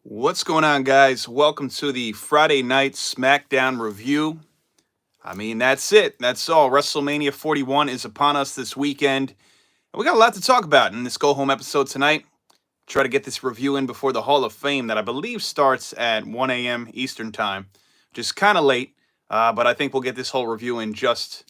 What's going on, guys? Welcome to the Friday Night SmackDown review. That's it. That's all. WrestleMania 41 is upon us this weekend. And we got a lot to talk about in this go home episode tonight. Try to get this review in before the Hall of Fame that I believe starts at 1 a.m. Eastern Time, which is kind of late, but I think we'll get this whole review in just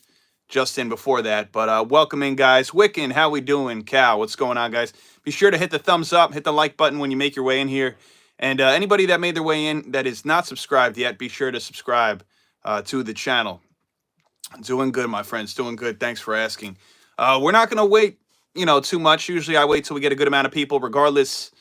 in before that. But welcome in, guys. Wiccan, how we doing? Cal, what's going on, guys? Be sure to hit the thumbs up, hit the like button when you make your way in here. And anybody that made their way in that is not subscribed yet, be sure to subscribe to the channel. Doing good, my friends. Doing good. Thanks for asking. We're not going to wait, too much. Usually I wait till we get a good amount of people, regardless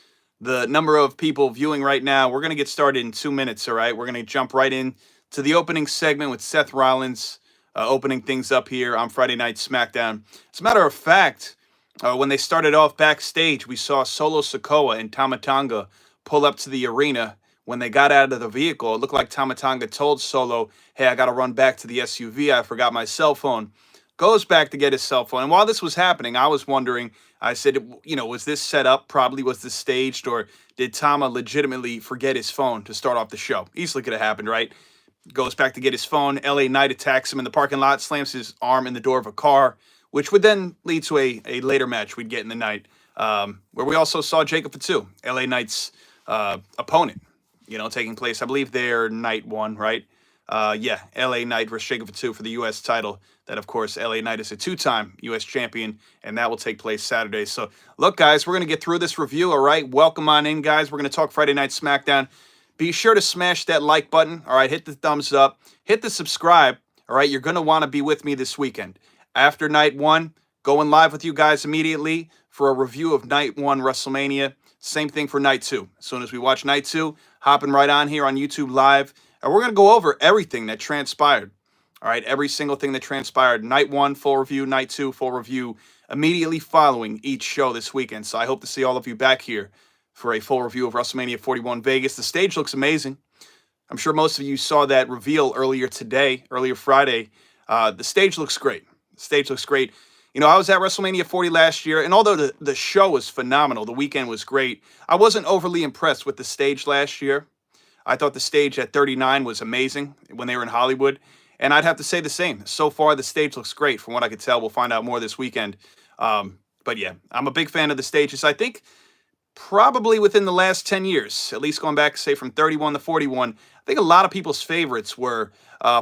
the number of people viewing right now. We're going to get started in 2 minutes, all right? We're going to jump right in to the opening segment with Seth Rollins opening things up here on Friday Night SmackDown. As a matter of fact, when they started off backstage, we saw Solo Sikoa and Tama Tonga pull up to the arena. When they got out of the vehicle, it looked like Tama Tonga told Solo, hey, I got to run back to the SUV. I forgot my cell phone. Goes back to get his cell phone. And while this was happening, I was wondering, I said, was this set up? Probably was this staged? Or did Tama legitimately forget his phone to start off the show? Easily could have happened, right? Goes back to get his phone. LA Knight attacks him in the parking lot, slams his arm in the door of a car, which would then lead to a later match we'd get in the night, where we also saw Jacob Fatu, LA Knight's opponent, taking place. I believe they're night one, right? LA Knight versus Jacob Fatu for the U.S. title. That, of course, LA Knight is a two-time U.S. champion, and that will take place Saturday. So, look, guys, we're going to get through this review, all right? Welcome on in, guys. We're going to talk Friday Night SmackDown. Be sure to smash that like button, all right? Hit the thumbs up. Hit the subscribe, all right? You're going to want to be with me this weekend. After night one, going live with you guys immediately for a review of night one WrestleMania. Same thing for night two. As soon as we watch night two, hopping right on here on YouTube Live. And we're going to go over everything that transpired. All right, every single thing that transpired. Night one, full review. Night two, full review. Immediately following each show this weekend. So I hope to see all of you back here for a full review of WrestleMania 41 Vegas. The stage looks amazing. I'm sure most of you saw that reveal earlier Friday. The stage looks great. The stage looks great. I was at WrestleMania 40 last year, and although the show was phenomenal, the weekend was great, I wasn't overly impressed with the stage last year. I thought the stage at 39 was amazing when they were in Hollywood, and I'd have to say the same. So far, the stage looks great from what I could tell. We'll find out more this weekend. But yeah, I'm a big fan of the stages. I think probably within the last 10 years, at least going back, say, from 31 to 41, I think a lot of people's favorites were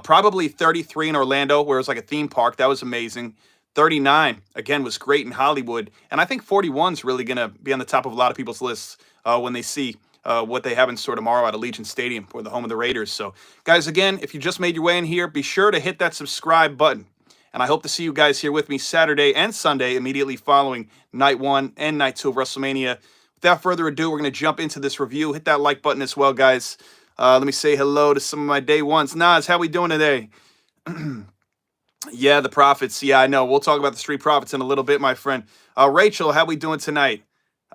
probably 33 in Orlando, where it was like a theme park. That was amazing. 39, again, was great in Hollywood. And I think 41 is really going to be on the top of a lot of people's lists when they see what they have in store tomorrow at Allegiant Stadium, or the home of the Raiders. So, guys, again, if you just made your way in here, be sure to hit that subscribe button. And I hope to see you guys here with me Saturday and Sunday, immediately following night one and night two of WrestleMania. Without further ado, we're going to jump into this review. Hit that like button as well, guys. Let me say hello to some of my day ones. Nas, how we doing today? Yeah, the Profits. Yeah, I know. We'll talk about the Street Profits in a little bit, my friend. Rachel, how we doing tonight?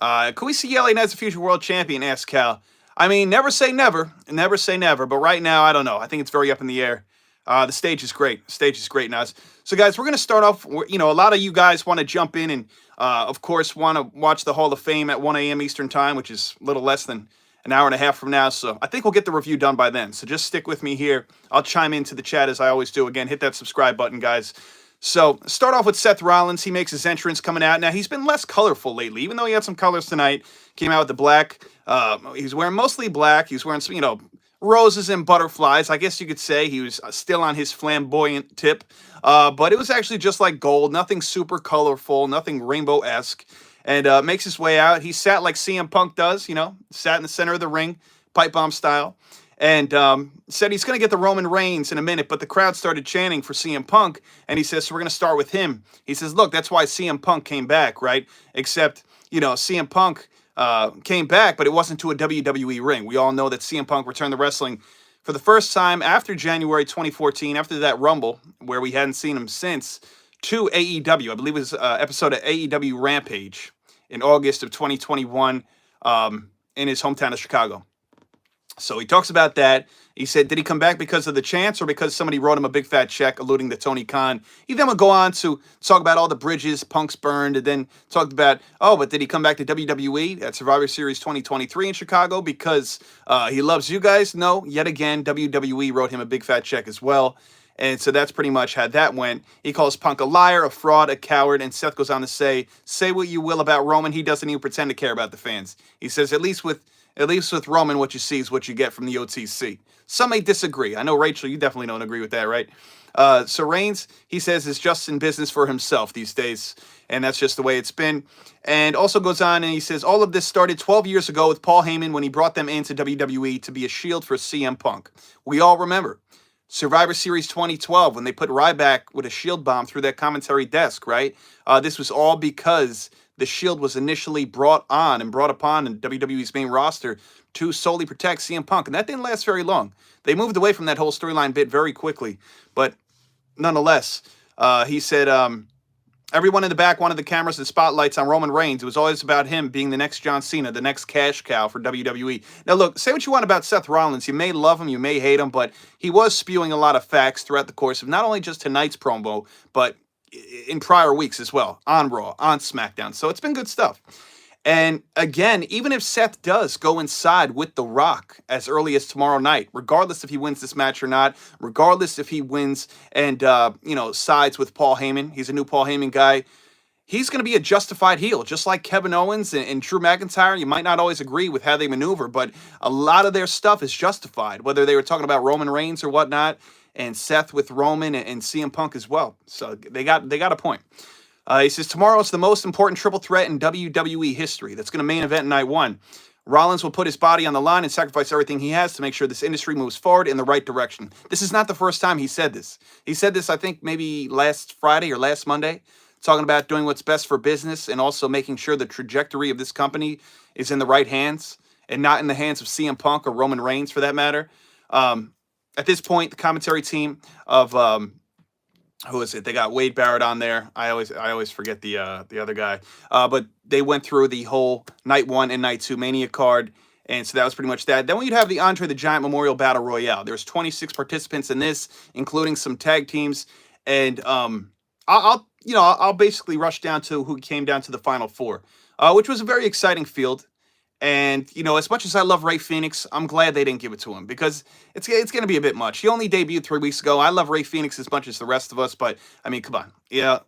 Can we see LA Knight as a future world champion? Asked Cal. Never say never. Never say never. But right now, I don't know. I think it's very up in the air. The stage is great. The stage is great, Nas. So, guys, we're going to start off. A lot of you guys want to jump in and, of course, want to watch the Hall of Fame at 1 a.m. Eastern Time, which is a little less than an hour and a half from now. So I think we'll get the review done by then. So just stick with me here. I'll chime into the chat as I always do. Again, hit that subscribe button, guys. So start off with Seth Rollins. He makes his entrance coming out. Now, he's been less colorful lately, even though he had some colors tonight. Came out with the black. He's wearing mostly black. He's wearing some, roses and butterflies. I guess you could say he was still on his flamboyant tip. But it was actually just like gold. Nothing super colorful. Nothing rainbow-esque. And makes his way out. He sat like CM Punk does, sat in the center of the ring, pipe bomb style, and said he's going to get the Roman Reigns in a minute, but the crowd started chanting for CM Punk, and he says, so we're going to start with him. He says, look, that's why CM Punk came back, right? Except, CM Punk came back, but it wasn't to a WWE ring. We all know that CM Punk returned to wrestling for the first time after January 2014, after that Rumble, where we hadn't seen him since, to AEW. I believe it was an episode of AEW Rampage in August of 2021 in his hometown of Chicago. So he talks about that. He said, did he come back because of the chance or because somebody wrote him a big fat check, alluding to Tony Khan? He then would go on to talk about all the bridges Punk's burned, and then talked about, oh, but did he come back to WWE at Survivor Series 2023 in Chicago because he loves you guys? No, yet again, WWE wrote him a big fat check as well. And so that's pretty much how that went. He calls Punk a liar, a fraud, a coward, and Seth goes on to say what you will about Roman, he doesn't even pretend to care about the fans. He says, at least with Roman, what you see is what you get from the OTC. Some may disagree. I know, Rachel, you definitely don't agree with that, right? So Reigns, he says, is just in business for himself these days, and that's just the way it's been. And also goes on and he says, all of this started 12 years ago with Paul Heyman when he brought them into WWE to be a shield for CM Punk. We all remember Survivor Series 2012 when they put Ryback with a shield bomb through that commentary desk, right? This was all because the Shield was initially brought upon in WWE's main roster to solely protect CM Punk, and that didn't last very long. They moved away from that whole storyline bit very quickly, but nonetheless, he said everyone in the back wanted the cameras and spotlights on Roman Reigns. It was always about him being the next John Cena, the next cash cow for WWE. Now, look, say what you want about Seth Rollins. You may love him, you may hate him, but he was spewing a lot of facts throughout the course of not only just tonight's promo, but in prior weeks as well, on Raw, on SmackDown. So it's been good stuff. And again, even if Seth does go inside with The Rock as early as tomorrow night, regardless if he wins this match or not, regardless if he wins and, sides with Paul Heyman, he's a new Paul Heyman guy, he's going to be a justified heel, just like Kevin Owens and Drew McIntyre. You might not always agree with how they maneuver, but a lot of their stuff is justified, whether they were talking about Roman Reigns or whatnot, and Seth with Roman and CM Punk as well. So they got a point. He says, tomorrow is the most important triple threat in WWE history. That's going to main event night one. Rollins will put his body on the line and sacrifice everything he has to make sure this industry moves forward in the right direction. This is not the first time he said this. He said this, I think, maybe last Friday or last Monday, talking about doing what's best for business and also making sure the trajectory of this company is in the right hands and not in the hands of CM Punk or Roman Reigns, for that matter. At this point, the commentary team of who is it? They got Wade Barrett on there. I always forget the other guy. But they went through the whole night one and night two Mania card, and so that was pretty much that. Then we'd have the Andre the Giant Memorial Battle Royale. There's 26 participants in this, including some tag teams, and I'll basically rush down to who came down to the final four, which was a very exciting field. And, as much as I love Rey Fenix, I'm glad they didn't give it to him because it's going to be a bit much. He only debuted 3 weeks ago. I love Rey Fenix as much as the rest of us, but, I mean, come on. Yeah,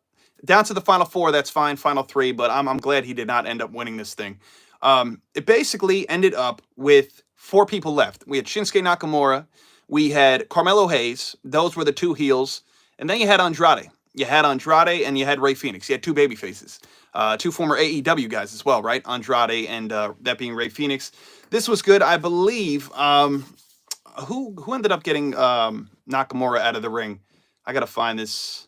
down to the final four, that's fine, final three, but I'm glad he did not end up winning this thing. It basically ended up with 4 people left. We had Shinsuke Nakamura. We had Carmelo Hayes. Those were the 2 heels. And then you had Andrade. You had Andrade and you had Rey Fenix. You had 2 baby faces. 2 former AEW guys as well, right? Andrade and that being Rey Fenix. This was good. I believe, who ended up getting Nakamura out of the ring? I got to find this.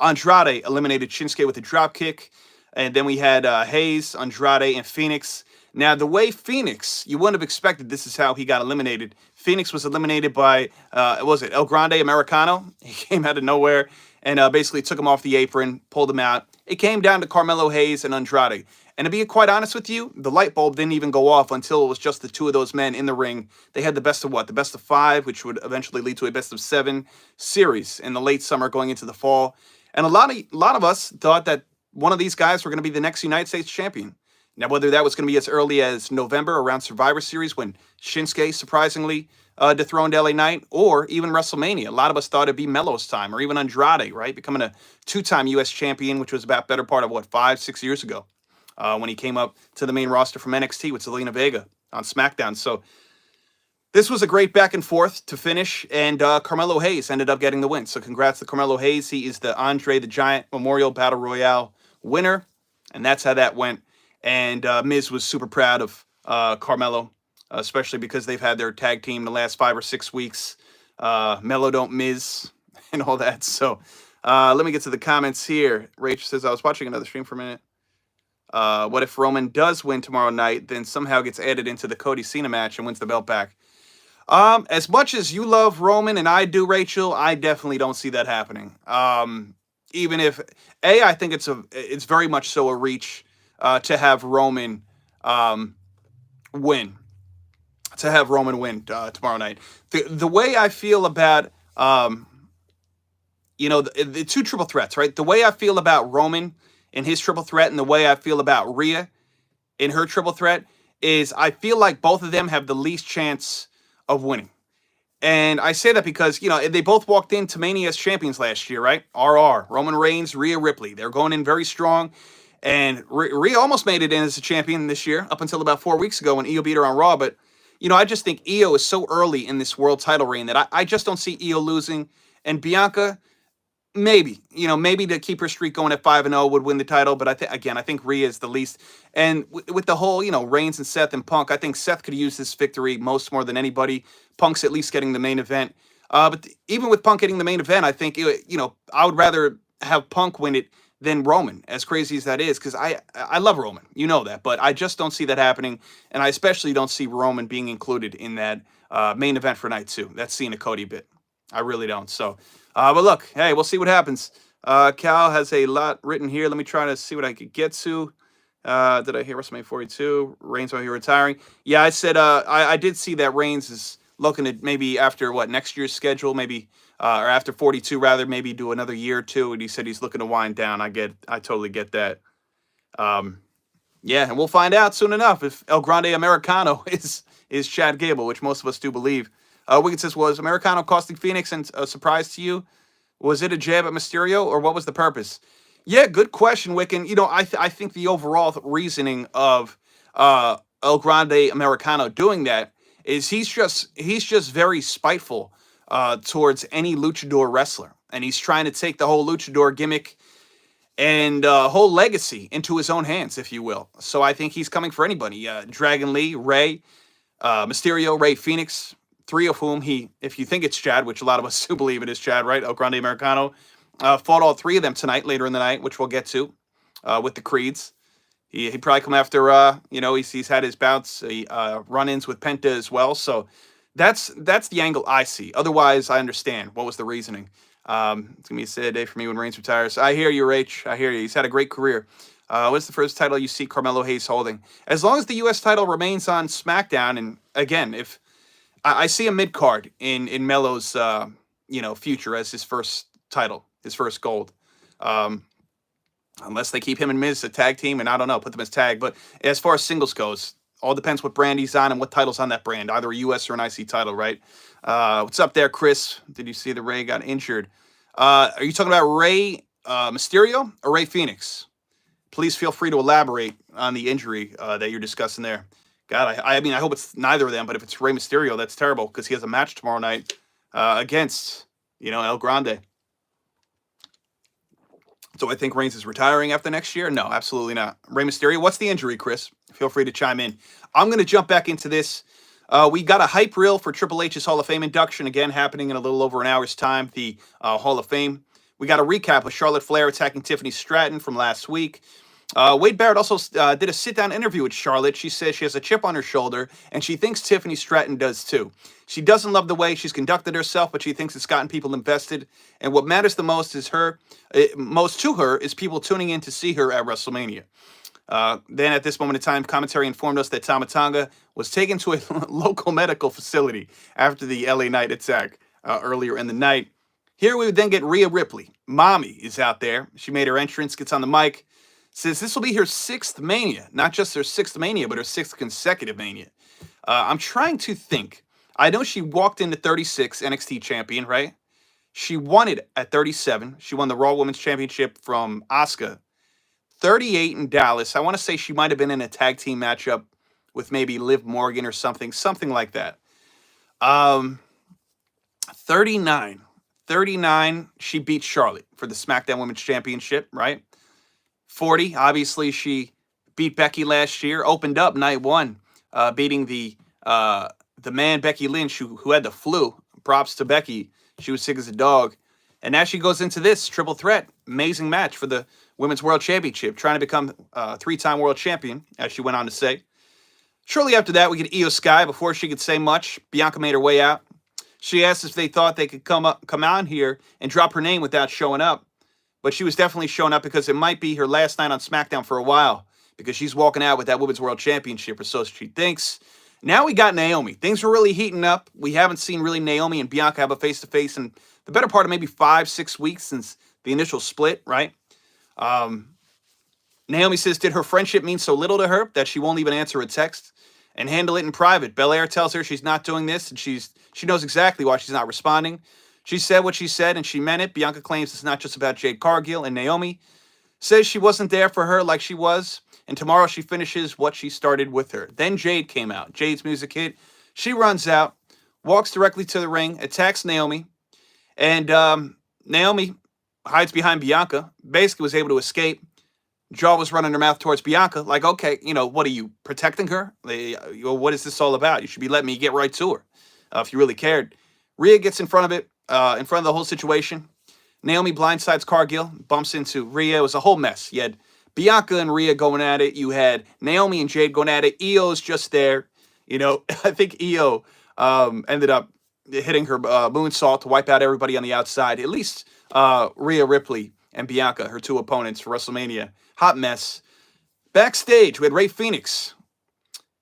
Andrade eliminated Shinsuke with a drop kick. And then we had Hayes, Andrade, and Phoenix. Now, the way Phoenix, you wouldn't have expected this is how he got eliminated. Phoenix was eliminated by, El Grande Americano? He came out of nowhere and basically took him off the apron, pulled him out. It came down to Carmelo Hayes and Andrade. And to be quite honest with you, the light bulb didn't even go off until it was just the 2 of those men in the ring. They had the best of what? The best of 5, which would eventually lead to a best of 7 series in the late summer going into the fall. And a lot of us thought that one of these guys were going to be the next United States champion. Now, whether that was going to be as early as November around Survivor Series when Shinsuke surprisingly dethroned LA Knight, or even WrestleMania. A lot of us thought it'd be Melo's time, or even Andrade, right? Becoming a 2-time U.S. champion, which was about better part of, 5-6 years ago when he came up to the main roster from NXT with Zelina Vega on SmackDown. So this was a great back and forth to finish, and Carmelo Hayes ended up getting the win. So congrats to Carmelo Hayes. He is the Andre the Giant Memorial Battle Royale winner, and that's how that went. And Miz was super proud of Carmelo, especially because they've had their tag team the last 5 or 6 weeks. Melo don't Miz and all that. So let me get to the comments here. Rachel says, I was watching another stream for a minute. What if Roman does win tomorrow night, then somehow gets added into the Cody Cena match and wins the belt back? As much as you love Roman and I do, Rachel, I definitely don't see that happening. Even if, I think it's very much so a reach to have Roman win. to have Roman win tomorrow night. The way I feel about the two triple threats, right? The way I feel about Roman in his triple threat and the way I feel about Rhea in her triple threat is I feel like both of them have the least chance of winning. And I say that because, they both walked into Mania as champions last year, right? RR, Roman Reigns, Rhea Ripley. They're going in very strong. And Rhea almost made it in as a champion this year, up until about 4 weeks ago when Io beat her on Raw. But, I just think Io is so early in this world title reign that I just don't see Io losing. And Bianca, maybe to keep her streak going at 5-0 would win the title, but I think Rhea is the least. And with the whole, Reigns and Seth and Punk, I think Seth could use this victory more than anybody. Punk's at least getting the main event. But even with Punk getting the main event, I think I would rather have Punk win it than Roman, as crazy as that is, because I love Roman, that, but I just don't see that happening, and I especially don't see Roman being included in that main event for night 2. That Cena Cody bit, I really don't. So. But look, hey, we'll see what happens. Cal has a lot written here. Let me try to see what I could get to. Did I hear WrestleMania 42? Reigns while he retiring? Yeah, I said I did see that Reigns is looking at maybe after next year's schedule, maybe or after 42 rather, maybe do another year or two. And he said he's looking to wind down. I totally get that. Yeah, and we'll find out soon enough if El Grande Americano is Chad Gable, which most of us do believe. Wicked says, was Americano costing Phoenix and a surprise to you? Was it a jab at Mysterio, or what was the purpose? Yeah, good question, Wiccan. I think the overall reasoning of El Grande Americano doing that is he's just very spiteful towards any luchador wrestler, and he's trying to take the whole luchador gimmick and whole legacy into his own hands, if you will. So I think he's coming for anybody. Dragon Lee, Rey, Mysterio, Rey Fenix. 3 of whom if you think it's Chad, which a lot of us do believe it is Chad, right? El Grande Americano fought all 3 of them tonight, later in the night, which we'll get to with the Creeds. He probably come after, he's had his bouts, run-ins with Penta as well. So that's the angle I see. Otherwise, I understand. What was the reasoning? It's going to be a sad day for me when Reigns retires. I hear you, Rach. I hear you. He's had a great career. What's the first title you see Carmelo Hayes holding? As long as the U.S. title remains on SmackDown, and again, if I see a mid-card in Melo's, future as his first title, his first gold. Unless they keep him and Miz a tag team, and I don't know, put them as tag. But as far as singles goes, all depends what brand he's on and what title's on that brand, either a U.S. or an IC title, right? What's up there, Chris? Did you see that Rey got injured? Are you talking about Rey Mysterio or Rey Fenix? Please feel free to elaborate on the injury that you're discussing there. God, I hope it's neither of them, but if it's Rey Mysterio, that's terrible because he has a match tomorrow night against, El Grande. So I think Reigns is retiring after next year? No, absolutely not. Rey Mysterio, what's the injury, Chris? Feel free to chime in. I'm going to jump back into this. We got a hype reel for Triple H's Hall of Fame induction, again, happening in a little over an hour's time, the Hall of Fame. We got a recap of Charlotte Flair attacking Tiffany Stratton from last week. Wade Barrett also did a sit-down interview with Charlotte. She says she has a chip on her shoulder, and she thinks Tiffany Stratton does too. She doesn't love the way she's conducted herself, but she thinks it's gotten people invested. And what matters the most to her is people tuning in to see her at WrestleMania. Then at this moment in time, commentary informed us that Tama Tonga was taken to a local medical facility after the LA Knight attack earlier in the night. Here we would then get Rhea Ripley. Mommy is out there. She made her entrance, gets on the mic. Says this will be her 6th Mania. Not just her 6th Mania, but her 6th consecutive Mania. I'm trying to think. I know she walked into 36 NXT champion, right? She won it at 37. She won the Raw Women's Championship from Asuka. 38 in Dallas. I want to say she might have been in a tag team matchup with maybe Liv Morgan or something like that. 39. 39, she beat Charlotte for the SmackDown Women's Championship, right? 40, obviously she beat Becky last year, opened up night 1, beating the man Becky Lynch who had the flu. Props to Becky. She was sick as a dog. And now she goes into this triple threat. Amazing match for the Women's World Championship, trying to become a 3-time world champion, as she went on to say. Shortly after that, we get Io Sky. Before she could say much, Bianca made her way out. She asked if they thought they could come on here and drop her name without showing up. But she was definitely showing up because it might be her last night on SmackDown for a while, because she's walking out with that Women's World Championship, or so she thinks. Now we got Naomi. Things were really heating up. We haven't seen really Naomi and Bianca have a face-to-face in the better part of maybe 5-6 weeks since the initial split, right? Um, Naomi says, did her friendship mean so little to her that she won't even answer a text and handle it in private? Belair tells her she's not doing this, and she knows exactly why she's not responding. She said what she said, and she meant it. Bianca claims it's not just about Jade Cargill, and Naomi says she wasn't there for her like she was, and tomorrow she finishes what she started with her. Then Jade came out. Jade's music hit. She runs out, walks directly to the ring, attacks Naomi, and Naomi hides behind Bianca, basically was able to escape. Jaw was running her mouth towards Bianca, like, okay, what are you, protecting her? What is this all about? You should be letting me get right to her if you really cared. Rhea gets in front of it, in front of the whole situation. Naomi blindsides Cargill, bumps into Rhea. It was a whole mess. You had Bianca and Rhea going at it. You had Naomi and Jade going at it. Io's just there. I think Io ended up hitting her moonsault to wipe out everybody on the outside. At least Rhea Ripley and Bianca, her two opponents for WrestleMania. Hot mess. Backstage, we had Rey Fenix,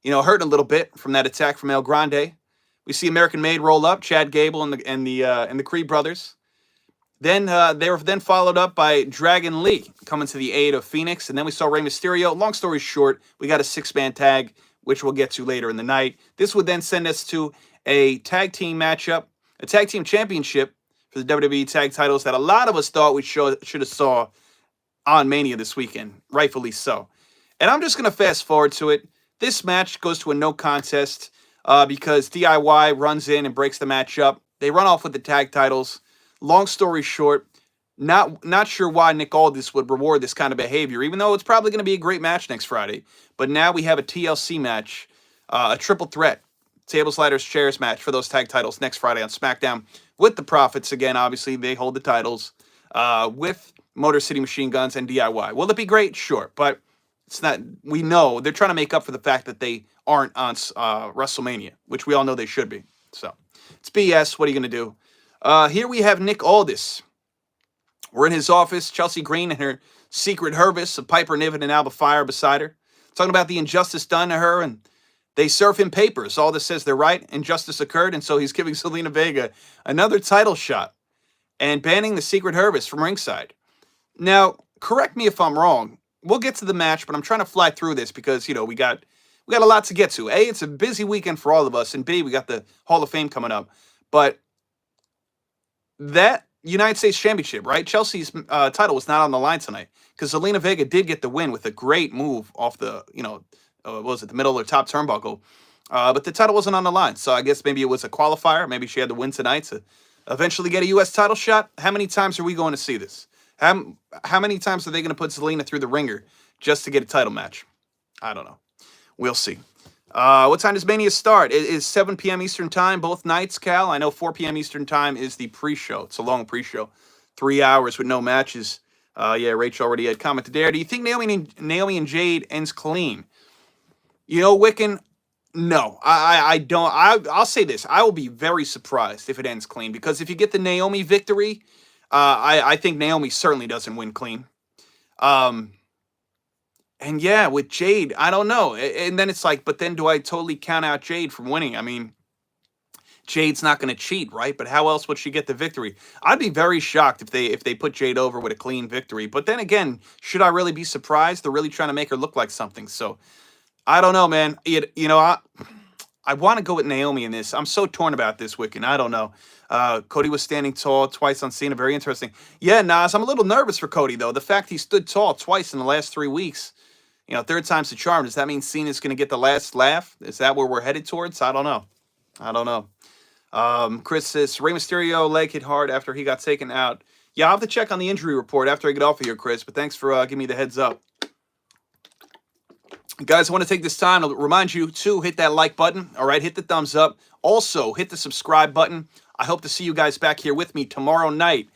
hurting a little bit from that attack from El Grande. We see American Made roll up, Chad Gable and the Creed brothers. Then they were then followed up by Dragon Lee coming to the aid of Phoenix, and then we saw Rey Mysterio. Long story short, we got a 6-man tag, which we'll get to later in the night. This would then send us to a tag team matchup, a tag team championship for the WWE tag titles that a lot of us thought we should have saw on Mania this weekend, rightfully so. And I'm just going to fast forward to it. This match goes to a no contest because DIY runs in and breaks the match up. They run off with the tag titles. Long story short, not sure why Nick Aldis would reward this kind of behavior, even though it's probably going to be a great match next Friday. But now we have a TLC match, a triple threat, tables, ladders, chairs match for those tag titles next Friday on SmackDown with the Profits. Again, obviously, they hold the titles with Motor City Machine Guns and DIY. Will it be great? Sure. But it's not. We know they're trying to make up for the fact that they aren't on WrestleMania, which we all know they should be. So it's BS. What are you going to do? Here we have Nick Aldis. We're in his office. Chelsea Green and her secret Herbis of Piper Niven and Alba Fire beside her. Talking about the injustice done to her, and they serve him papers. Aldis says they're right. Injustice occurred, and so he's giving Zelina Vega another title shot and banning the secret Herbis from ringside. Now, correct me if I'm wrong. We'll get to the match, but I'm trying to fly through this because, we got a lot to get to. A, it's a busy weekend for all of us, and B, we got the Hall of Fame coming up. But that United States Championship, right? Chelsea's title was not on the line tonight because Zelina Vega did get the win with a great move off the, what was it, the middle or top turnbuckle. But the title wasn't on the line. So I guess maybe it was a qualifier. Maybe she had to win tonight to eventually get a U.S. title shot. How many times are we going to see this? How many times are they going to put Zelina through the ringer just to get a title match? I don't know. We'll see. What time does Mania start? It is 7 p.m. Eastern Time, both nights, Cal. I know 4 p.m. Eastern Time is the pre-show. It's a long pre-show. 3 hours with no matches. Rachel already had commented there. Do you think Naomi and Jade ends clean? Wiccan, no. I don't. I'll say this. I will be very surprised if it ends clean because if you get the Naomi victory, I think Naomi certainly doesn't win clean. And yeah, with Jade, I don't know. And then it's like, but then do I totally count out Jade from winning? I mean, Jade's not going to cheat, right? But how else would she get the victory? I'd be very shocked if they put Jade over with a clean victory. But then again, should I really be surprised? They're really trying to make her look like something. So I don't know, man. I want to go with Naomi in this. I'm so torn about this, Wiccan. I don't know. Cody was standing tall twice on Cena. Very interesting. Yeah, Nas, I'm a little nervous for Cody, though. The fact he stood tall twice in the last 3 weeks, third time's the charm. Does that mean Cena's going to get the last laugh? Is that where we're headed towards? I don't know. Chris says, Rey Mysterio leg hit hard after he got taken out. Yeah, I'll have to check on the injury report after I get off of here, Chris. But thanks for giving me the heads up. Guys, I want to take this time to remind you to hit that like button. All right, hit the thumbs up. Also, hit the subscribe button. I hope to see you guys back here with me tomorrow night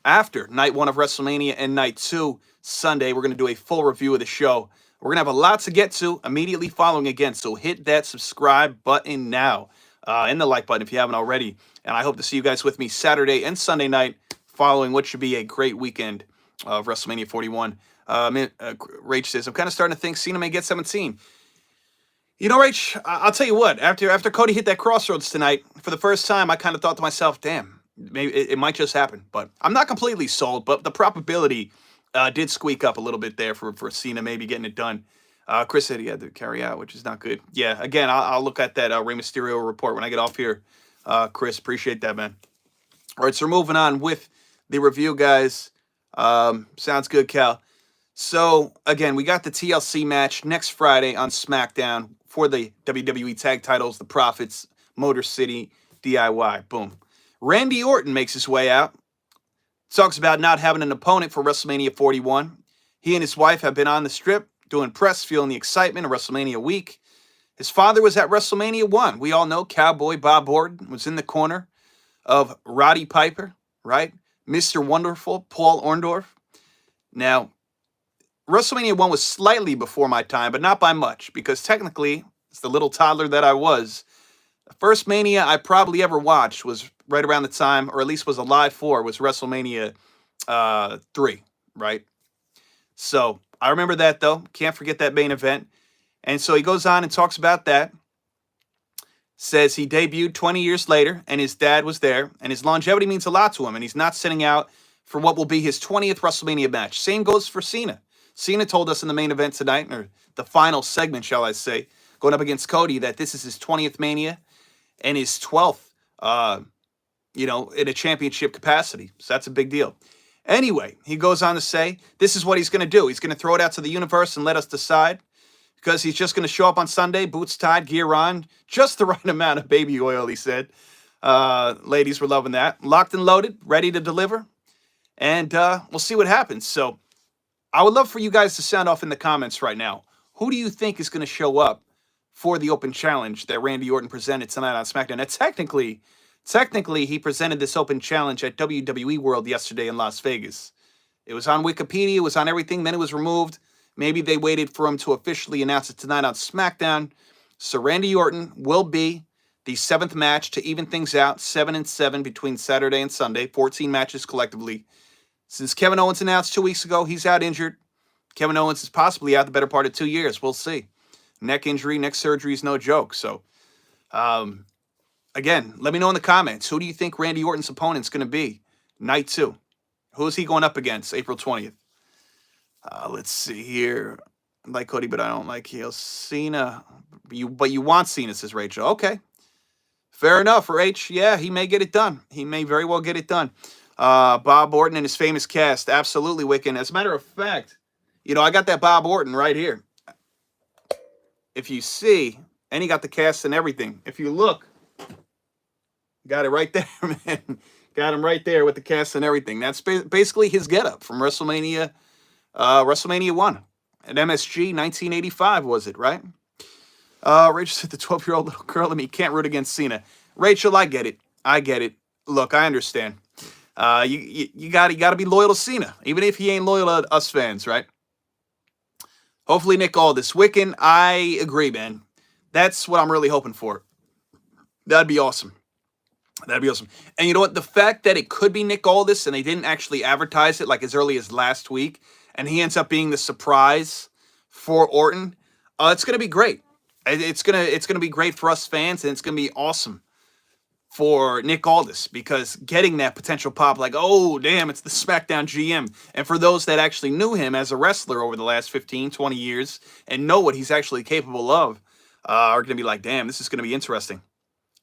after night 1 of WrestleMania and night 2, Sunday. We're going to do a full review of the show. We're going to have a lot to get to immediately following again. So hit that subscribe button now and the like button if you haven't already. And I hope to see you guys with me Saturday and Sunday night following what should be a great weekend of WrestleMania 41. Rach says, I'm kind of starting to think Cena may get 17. You know, Rach, I'll tell you what. After Cody hit that crossroads tonight for the first time, I kind of thought to myself, "Damn, maybe it might just happen." But I'm not completely sold. But the probability did squeak up a little bit there for Cena maybe getting it done. Chris said he had to carry out, which is not good. Yeah, again, I'll look at that Rey Mysterio report when I get off here. Chris, appreciate that, man. All right, so we're moving on with the review, guys. Sounds good, Cal. So, again, we got the TLC match next Friday on SmackDown for the WWE Tag Titles, the Profits, Motor City, DIY. Boom. Randy Orton makes his way out. Talks about not having an opponent for WrestleMania 41. He and his wife have been on the strip, doing press, feeling the excitement of WrestleMania week. His father was at WrestleMania 1. We all know Cowboy Bob Orton was in the corner of Roddy Piper, right? Mr. Wonderful, Paul Orndorff. Now, WrestleMania 1 was slightly before my time, but not by much, because technically, as the little toddler that I was, the first Mania I probably ever watched was right around the time, or at least was alive for, was WrestleMania 3, right? So I remember that, though. Can't forget that main event. And so he goes on and talks about that. Says he debuted 20 years later, and his dad was there, and his longevity means a lot to him, and he's not sitting out for what will be his 20th WrestleMania match. Same goes for Cena. Cena told us in the main event tonight, or the final segment, shall I say, going up against Cody, that this is his 20th Mania and his 12th, in a championship capacity. So that's a big deal. Anyway, he goes on to say, this is what he's going to do. He's going to throw it out to the universe and let us decide, because he's just going to show up on Sunday, boots tied, gear on, just the right amount of baby oil, he said. Ladies were loving that. Locked and loaded, ready to deliver. And we'll see what happens. So I would love for you guys to sound off in the comments right now. Who do you think is going to show up for the open challenge that Randy Orton presented tonight on SmackDown? Now, technically, he presented this open challenge at WWE World yesterday in Las Vegas. It was on Wikipedia, it was on everything, then it was removed. Maybe they waited for him to officially announce it tonight on SmackDown. So Randy Orton will be the 7th match to even things out, 7-7 between Saturday and Sunday, 14 matches collectively. Since Kevin Owens announced 2 weeks ago he's out injured, Kevin Owens is possibly out the better part of 2 years. We'll see. Neck injury, neck surgery is no joke. So, again, let me know in the comments. Who do you think Randy Orton's opponent's going to be? Night 2. Who is he going up against April 20th? Let's see here. I like Cody, but I don't like heel. Cena. But you want Cena, says Rachel. Okay. Fair enough, Rach. Yeah, he may get it done. He may very well get it done. Bob Orton and his famous cast. Absolutely, Wiccan. As a matter of fact, I got that Bob Orton right here. If you see, and he got the cast and everything. If you look, got it right there, man. Got him right there with the cast and everything. That's basically his getup from WrestleMania 1 at MSG 1985, was it, right? Rachel said the 12-year-old little girl in me can't root against Cena. Rachel, I get it. Look, I understand. You gotta be loyal to Cena, even if he ain't loyal to us fans, right? Hopefully Nick Aldis. Wiccan, I agree, man. That's what I'm really hoping for. That'd be awesome. And you know what? The fact that it could be Nick Aldis and they didn't actually advertise it like as early as last week, and he ends up being the surprise for Orton, it's going to be great. It's gonna be great for us fans, and it's going to be awesome for Nick Aldis, because getting that potential pop, like, oh, damn, it's the SmackDown GM. And for those that actually knew him as a wrestler over the last 15, 20 years and know what he's actually capable of, are going to be like, damn, this is going to be interesting.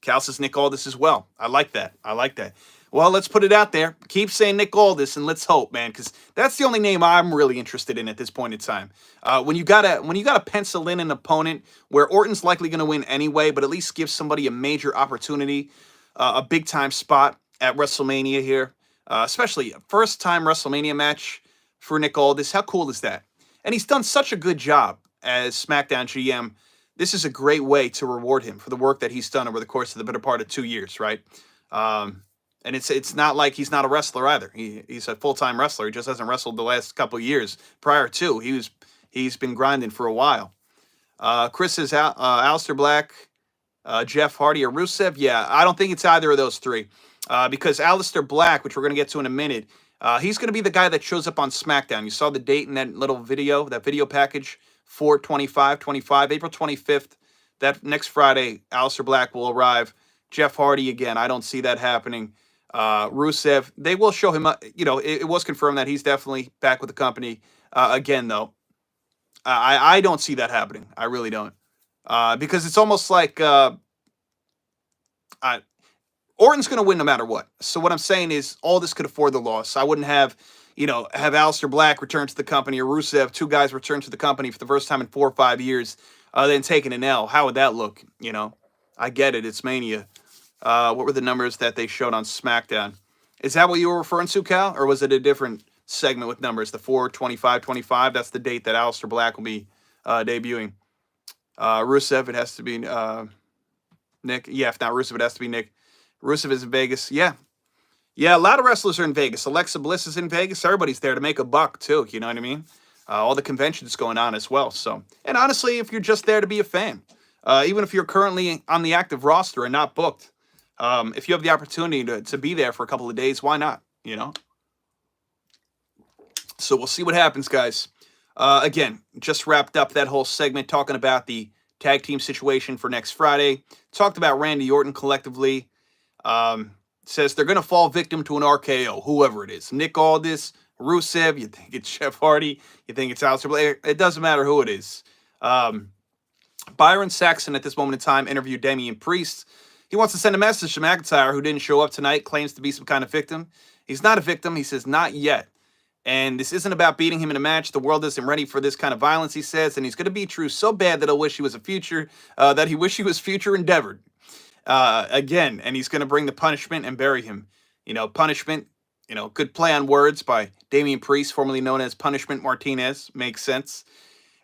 Cal says Nick Aldis as well. I like that. Well, let's put it out there. Keep saying Nick Aldis, and let's hope, man, because that's the only name I'm really interested in at this point in time. When you gotta pencil in an opponent where Orton's likely going to win anyway, but at least give somebody a major opportunity, a big time spot at WrestleMania here, especially a first time WrestleMania match for Nick Aldis. How cool is that? And he's done such a good job as SmackDown GM. This is a great way to reward him for the work that he's done over the course of the better part of 2 years, right? And it's not like he's not a wrestler either. He's a full-time wrestler. He just hasn't wrestled the last couple of years. Prior to, he's been grinding for a while. Chris says Aleister Black, Jeff Hardy, or Rusev. Yeah, I don't think it's either of those three. Because Aleister Black, which we're going to get to in a minute, he's going to be the guy that shows up on SmackDown. You saw the date in that little video, that video package, 4/25/25, April 25th, that next Friday, Aleister Black will arrive. Jeff Hardy again. I don't see that happening. Rusev, they will show him. It was confirmed that he's definitely back with the company again, though. I don't see that happening. I really don't, because it's almost like Orton's going to win no matter what. So what I'm saying is, all this could afford the loss. I wouldn't have Aleister Black return to the company, or Rusev, two guys return to the company for the first time in 4 or 5 years, then taking an L. How would that look? I get it. It's Mania. What were the numbers that they showed on SmackDown? Is that what you were referring to, Cal? Or was it a different segment with numbers? The 4/25/25? That's the date that Aleister Black will be debuting. Rusev, it has to be Nick. Yeah, if not Rusev, it has to be Nick. Rusev is in Vegas. Yeah. Yeah, a lot of wrestlers are in Vegas. Alexa Bliss is in Vegas. Everybody's there to make a buck, too. You know what I mean? All the conventions going on as well. So, and honestly, if you're just there to be a fan, even if you're currently on the active roster and not booked, if you have the opportunity to be there for a couple of days, why not? So we'll see what happens, guys. Again, just wrapped up that whole segment talking about the tag team situation for next Friday. Talked about Randy Orton collectively. Says they're going to fall victim to an RKO, whoever it is. Nick Aldis, Rusev, you think it's Jeff Hardy, you think it's Aleister Black. It doesn't matter who it is. Byron Saxton, at this moment in time, interviewed Damian Priest. He wants to send a message to McIntyre, who didn't show up tonight, claims to be some kind of victim. He's not a victim. He says, not yet. And this isn't about beating him in a match. The world isn't ready for this kind of violence, he says. And he's going to be true so bad that he'll wish he was that he wish he was future endeavored. Again, and he's going to bring the punishment and bury him. Punishment, good play on words by Damian Priest, formerly known as Punishment Martinez. Makes sense.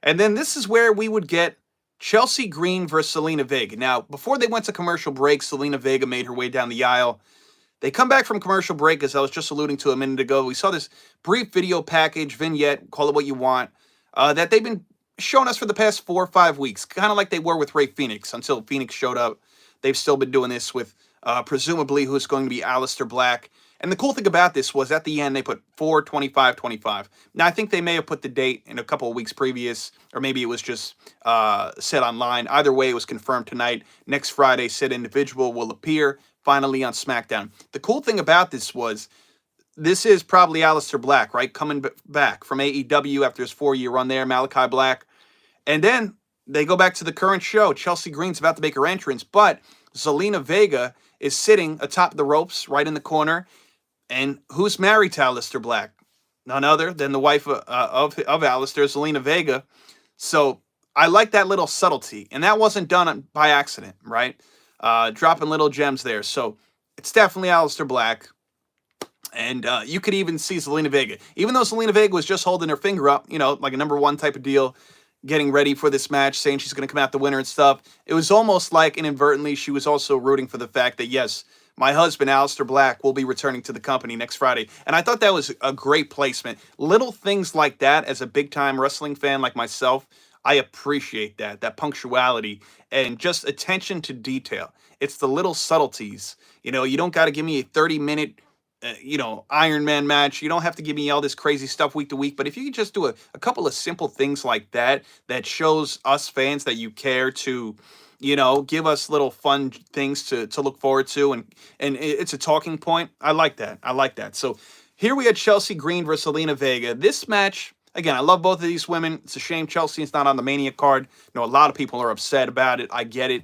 And then this is where we would get Chelsea Green versus Zelina Vega. Now, before they went to commercial break, Zelina Vega made her way down the aisle. They come back from commercial break, as I was just alluding to a minute ago. We saw this brief video package, vignette, call it what you want, that they've been showing us for the past 4 or 5 weeks, kind of like they were with Rey Fenix until Phoenix showed up. They've still been doing this with presumably who's going to be Aleister Black. And the cool thing about this was at the end, they put 4/25/25. Now, I think they may have put the date in a couple of weeks previous, or maybe it was just said online. Either way, it was confirmed tonight. Next Friday, said individual will appear finally on SmackDown. The cool thing about this was, this is probably Aleister Black, right? Coming back from AEW after his 4-year run there, Malachi Black. And then they go back to the current show. Chelsea Green's about to make her entrance, but Zelina Vega is sitting atop the ropes right in the corner. And who's married to Aleister Black? None other than the wife of Aleister, Zelina Vega. So I like that little subtlety. And that wasn't done by accident, right? Dropping little gems there. So it's definitely Aleister Black. And you could even see Zelina Vega. Even though Zelina Vega was just holding her finger up, like a #1 type of deal, getting ready for this match, saying she's going to come out the winner and stuff. It was almost like inadvertently she was also rooting for the fact that, yes, my husband, Aleister Black, will be returning to the company next Friday. And I thought that was a great placement. Little things like that, as a big-time wrestling fan like myself, I appreciate that punctuality and just attention to detail. It's the little subtleties. You don't got to give me a 30-minute Iron Man match. You don't have to give me all this crazy stuff week to week. But if you could just do a couple of simple things like that, that shows us fans that you care to, give us little fun things to look forward to. And it's a talking point. I like that. So here we had Chelsea Green versus Zelina Vega. This match, again, I love both of these women. It's a shame Chelsea's not on the Mania card. A lot of people are upset about it. I get it.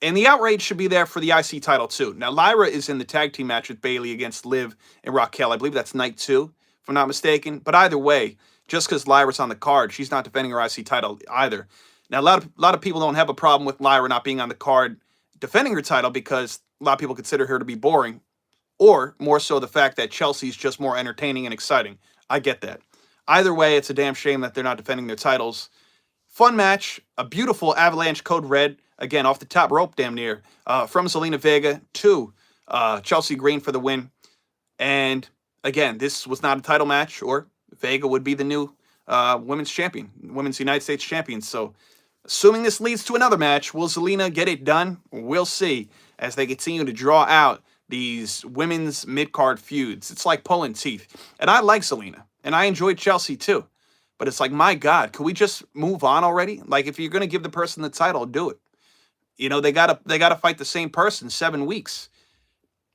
And the outrage should be there for the IC title, too. Now, Lyra is in the tag team match with Bayley against Liv and Raquel. I believe that's night 2, if I'm not mistaken. But either way, just because Lyra's on the card, she's not defending her IC title either. Now, a lot of people don't have a problem with Lyra not being on the card defending her title because a lot of people consider her to be boring. Or, more so, the fact that Chelsea's just more entertaining and exciting. I get that. Either way, it's a damn shame that they're not defending their titles. Fun match. A beautiful Avalanche Code Red. Again, off the top rope, damn near, from Zelina Vega to Chelsea Green for the win. And again, this was not a title match, or Vega would be the new women's champion, women's United States champion. So, assuming this leads to another match, will Zelina get it done? We'll see as they continue to draw out these women's mid-card feuds. It's like pulling teeth. And I like Zelina, and I enjoyed Chelsea too. But it's like, my God, could we just move on already? Like, if you're going to give the person the title, do it. They gotta fight the same person 7 weeks.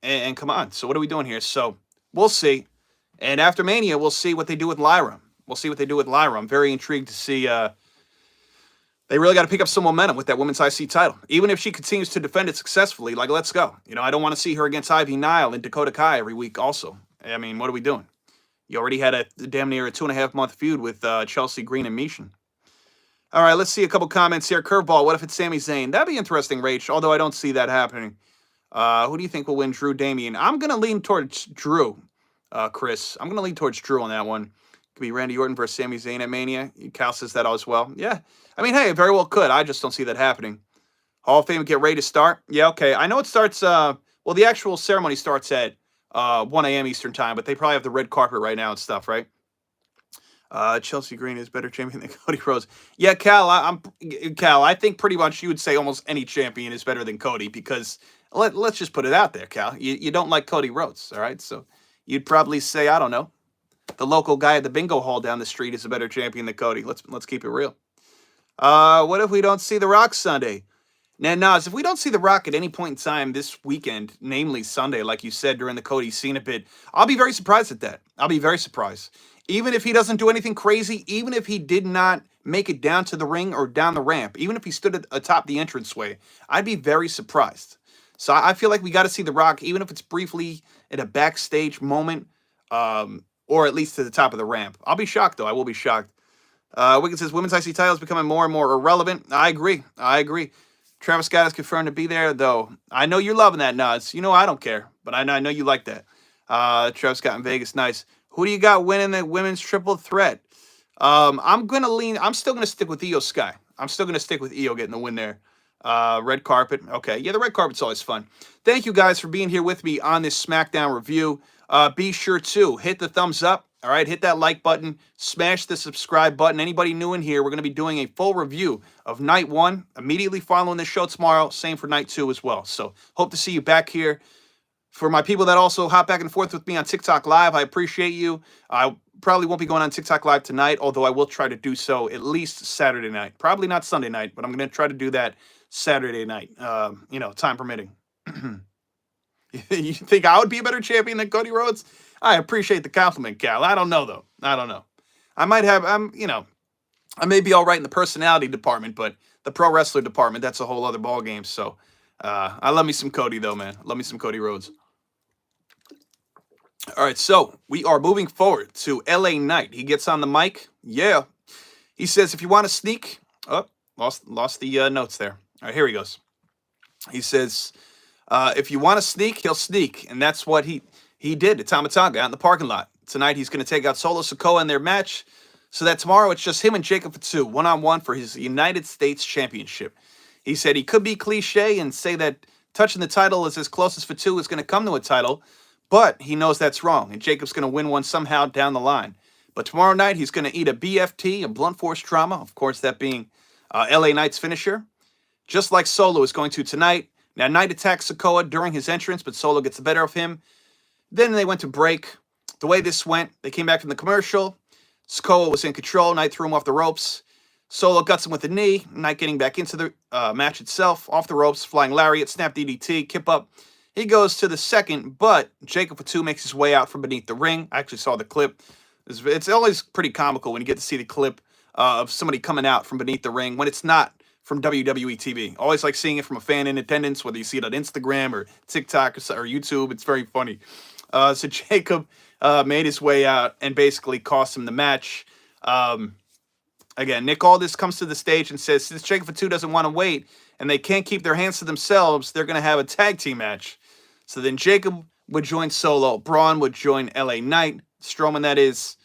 And come on. So what are we doing here? So we'll see. And after Mania, we'll see what they do with Lyra. We'll see what they do with Lyra. I'm very intrigued to see. They really got to pick up some momentum with that women's IC title. Even if she continues to defend it successfully, like, let's go. I don't want to see her against Ivy Nile and Dakota Kai every week also. I mean, what are we doing? You already had a damn near a 2.5-month feud with Chelsea Green and Mishin. All right, let's see a couple comments here. Curveball, what if it's Sami Zayn? That'd be interesting, Rach, although I don't see that happening. Who do you think will win, Drew, Damian? I'm going to lean towards Drew, Chris. I'm going to lean towards Drew on that one. Could be Randy Orton versus Sami Zayn at Mania. Cal says that as well. Yeah. I mean, hey, it very well could. I just don't see that happening. Hall of Fame get ready to start? Yeah, okay. I know it starts, well, the actual ceremony starts at 1 a.m. Eastern time, but they probably have the red carpet right now and stuff, right? Chelsea Green is better champion than Cody Rhodes. Yeah, Cal, I think pretty much you would say almost any champion is better than Cody because let's just put it out there, Cal. You don't like Cody Rhodes, all right? So you'd probably say, I don't know, the local guy at the bingo hall down the street is a better champion than Cody. Let's keep it real. What if we don't see The Rock Sunday? Now, Nas, if we don't see The Rock at any point in time this weekend, namely Sunday, like you said during the Cody Cena bit, I'll be very surprised at that. I'll be very surprised. Even if he doesn't do anything crazy, even if he did not make it down to the ring or down the ramp, even if he stood atop the entranceway, I'd be very surprised. So I feel like we got to see The Rock, even if it's briefly in a backstage moment, or at least to the top of the ramp. I'll be shocked, though. I will be shocked. Wicked says, women's IC title is becoming more and more irrelevant. I agree. Travis Scott is confirmed to be there, though. I know you're loving that, Nas. I don't care, but I know you like that. Travis Scott in Vegas, nice. Who do you got winning the women's triple threat? I'm still going to stick with Io Sky. I'm still going to stick with Io getting the win there. Red carpet. Okay. Yeah, the red carpet's always fun. Thank you guys for being here with me on this SmackDown review. Be sure to hit the thumbs up. All right, hit that like button, smash the subscribe button. Anybody new in here, we're going to be doing a full review of Night 1 immediately following this show tomorrow. Same for Night 2 as well. So hope to see you back here. For my people that also hop back and forth with me on TikTok Live, I appreciate you. I probably won't be going on TikTok Live tonight, although I will try to do so at least Saturday night. Probably not Sunday night, but I'm going to try to do that Saturday night, time permitting. You think I would be a better champion than Cody Rhodes? I appreciate the compliment, Cal. I don't know, though. I don't know. I might have, I may be all right in the personality department, but the pro wrestler department, that's a whole other ball game. So I love me some Cody, though, man. Love me some Cody Rhodes. All right, so we are moving forward to LA Knight. He gets on the mic. Yeah. He says, if you want to sneak, lost the notes there. All right, here he goes. He says, if you want to sneak, he'll sneak. And that's what he did to Tama Tonga out in the parking lot. Tonight, he's going to take out Solo Sikoa in their match so that tomorrow it's just him and Jacob Fatu, one-on-one for his United States Championship. He said he could be cliche and say that touching the title is as close as Fatu is going to come to a title, but he knows that's wrong, and Jacob's going to win one somehow down the line. But tomorrow night, he's going to eat a BFT, a blunt force trauma, of course, that being LA Knight's finisher, just like Solo is going to tonight. Now, Knight attacks Sikoa during his entrance, but Solo gets the better of him. Then they went to break. The way this went, they came back from the commercial. Sikoa was in control. Knight threw him off the ropes. Solo guts him with a knee. Knight getting back into the match itself. Off the ropes, flying lariat, snap DDT, kip up. He goes to the second, but Jacob Fatu makes his way out from beneath the ring. I actually saw the clip. It's always pretty comical when you get to see the clip of somebody coming out from beneath the ring when it's not from WWE TV. Always like seeing it from a fan in attendance, whether you see it on Instagram or TikTok or YouTube. It's very funny. So Jacob made his way out and basically cost him the match. Again, Nick Aldis comes to the stage and says, since Jacob Fatu doesn't want to wait and they can't keep their hands to themselves, they're going to have a tag team match. So then Jacob would join Solo. Braun would join LA Knight. Strowman, that is.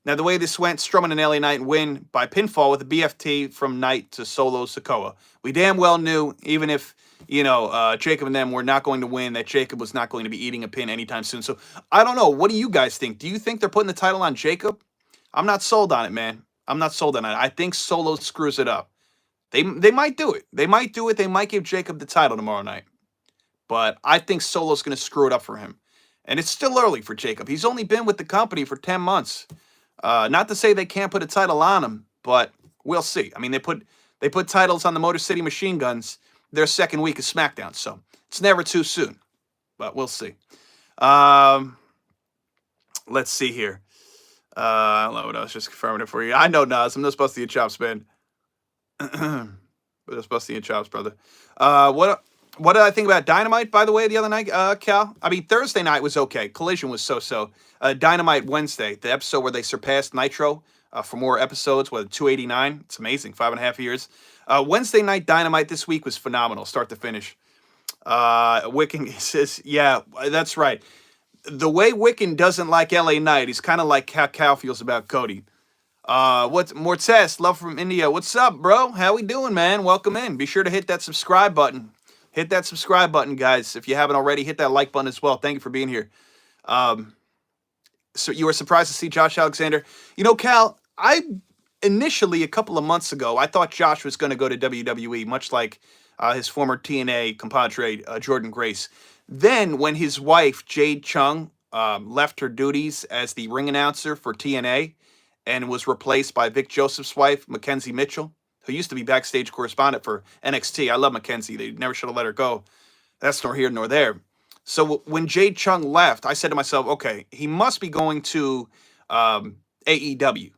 Now, the way this went, Strowman and LA Knight win by pinfall with a BFT from Knight to Solo Sikoa. We damn well knew, even if, Jacob and them were not going to win, that Jacob was not going to be eating a pin anytime soon. So, I don't know. What do you guys think? Do you think they're putting the title on Jacob? I'm not sold on it, man. I'm not sold on it. I think Solo screws it up. They might do it. They might do it. They might give Jacob the title tomorrow night. But I think Solo's going to screw it up for him. And it's still early for Jacob. He's only been with the company for 10 months. Not to say they can't put a title on them, but we'll see. I mean, they put titles on the Motor City Machine Guns their second week of SmackDown, so it's never too soon. But we'll see. Let's see here. I don't know what I was just confirming it for you. I know, Nas. I'm just busting your chops, man. Just busting your chops, brother. What did I think about Dynamite, by the way, the other night, Cal? I mean, Thursday night was okay. Collision was so-so. Dynamite Wednesday, the episode where they surpassed Nitro for more episodes, 289. It's amazing, 5.5 years. Wednesday night Dynamite this week was phenomenal, start to finish. Wiccan says, yeah, that's right. The way Wiccan doesn't like LA Knight, he's kind of like how Cal feels about Cody. What's Mortez, love from India. What's up, bro? How we doing, man? Welcome in. Be sure to hit that subscribe button. Hit that subscribe button, guys. If you haven't already, hit that like button as well. Thank you for being here. So you were surprised to see Josh Alexander. You know, Cal, initially, a couple of months ago, I thought Josh was going to go to WWE, much like his former TNA compadre, Jordan Grace. Then, when his wife, Jade Chung, left her duties as the ring announcer for TNA and was replaced by Vic Joseph's wife, Mackenzie Mitchell, who used to be backstage correspondent for NXT. I love Mackenzie. They never should have let her go. That's nor here nor there. So when Jade Chung left, I said to myself, okay, he must be going to AEW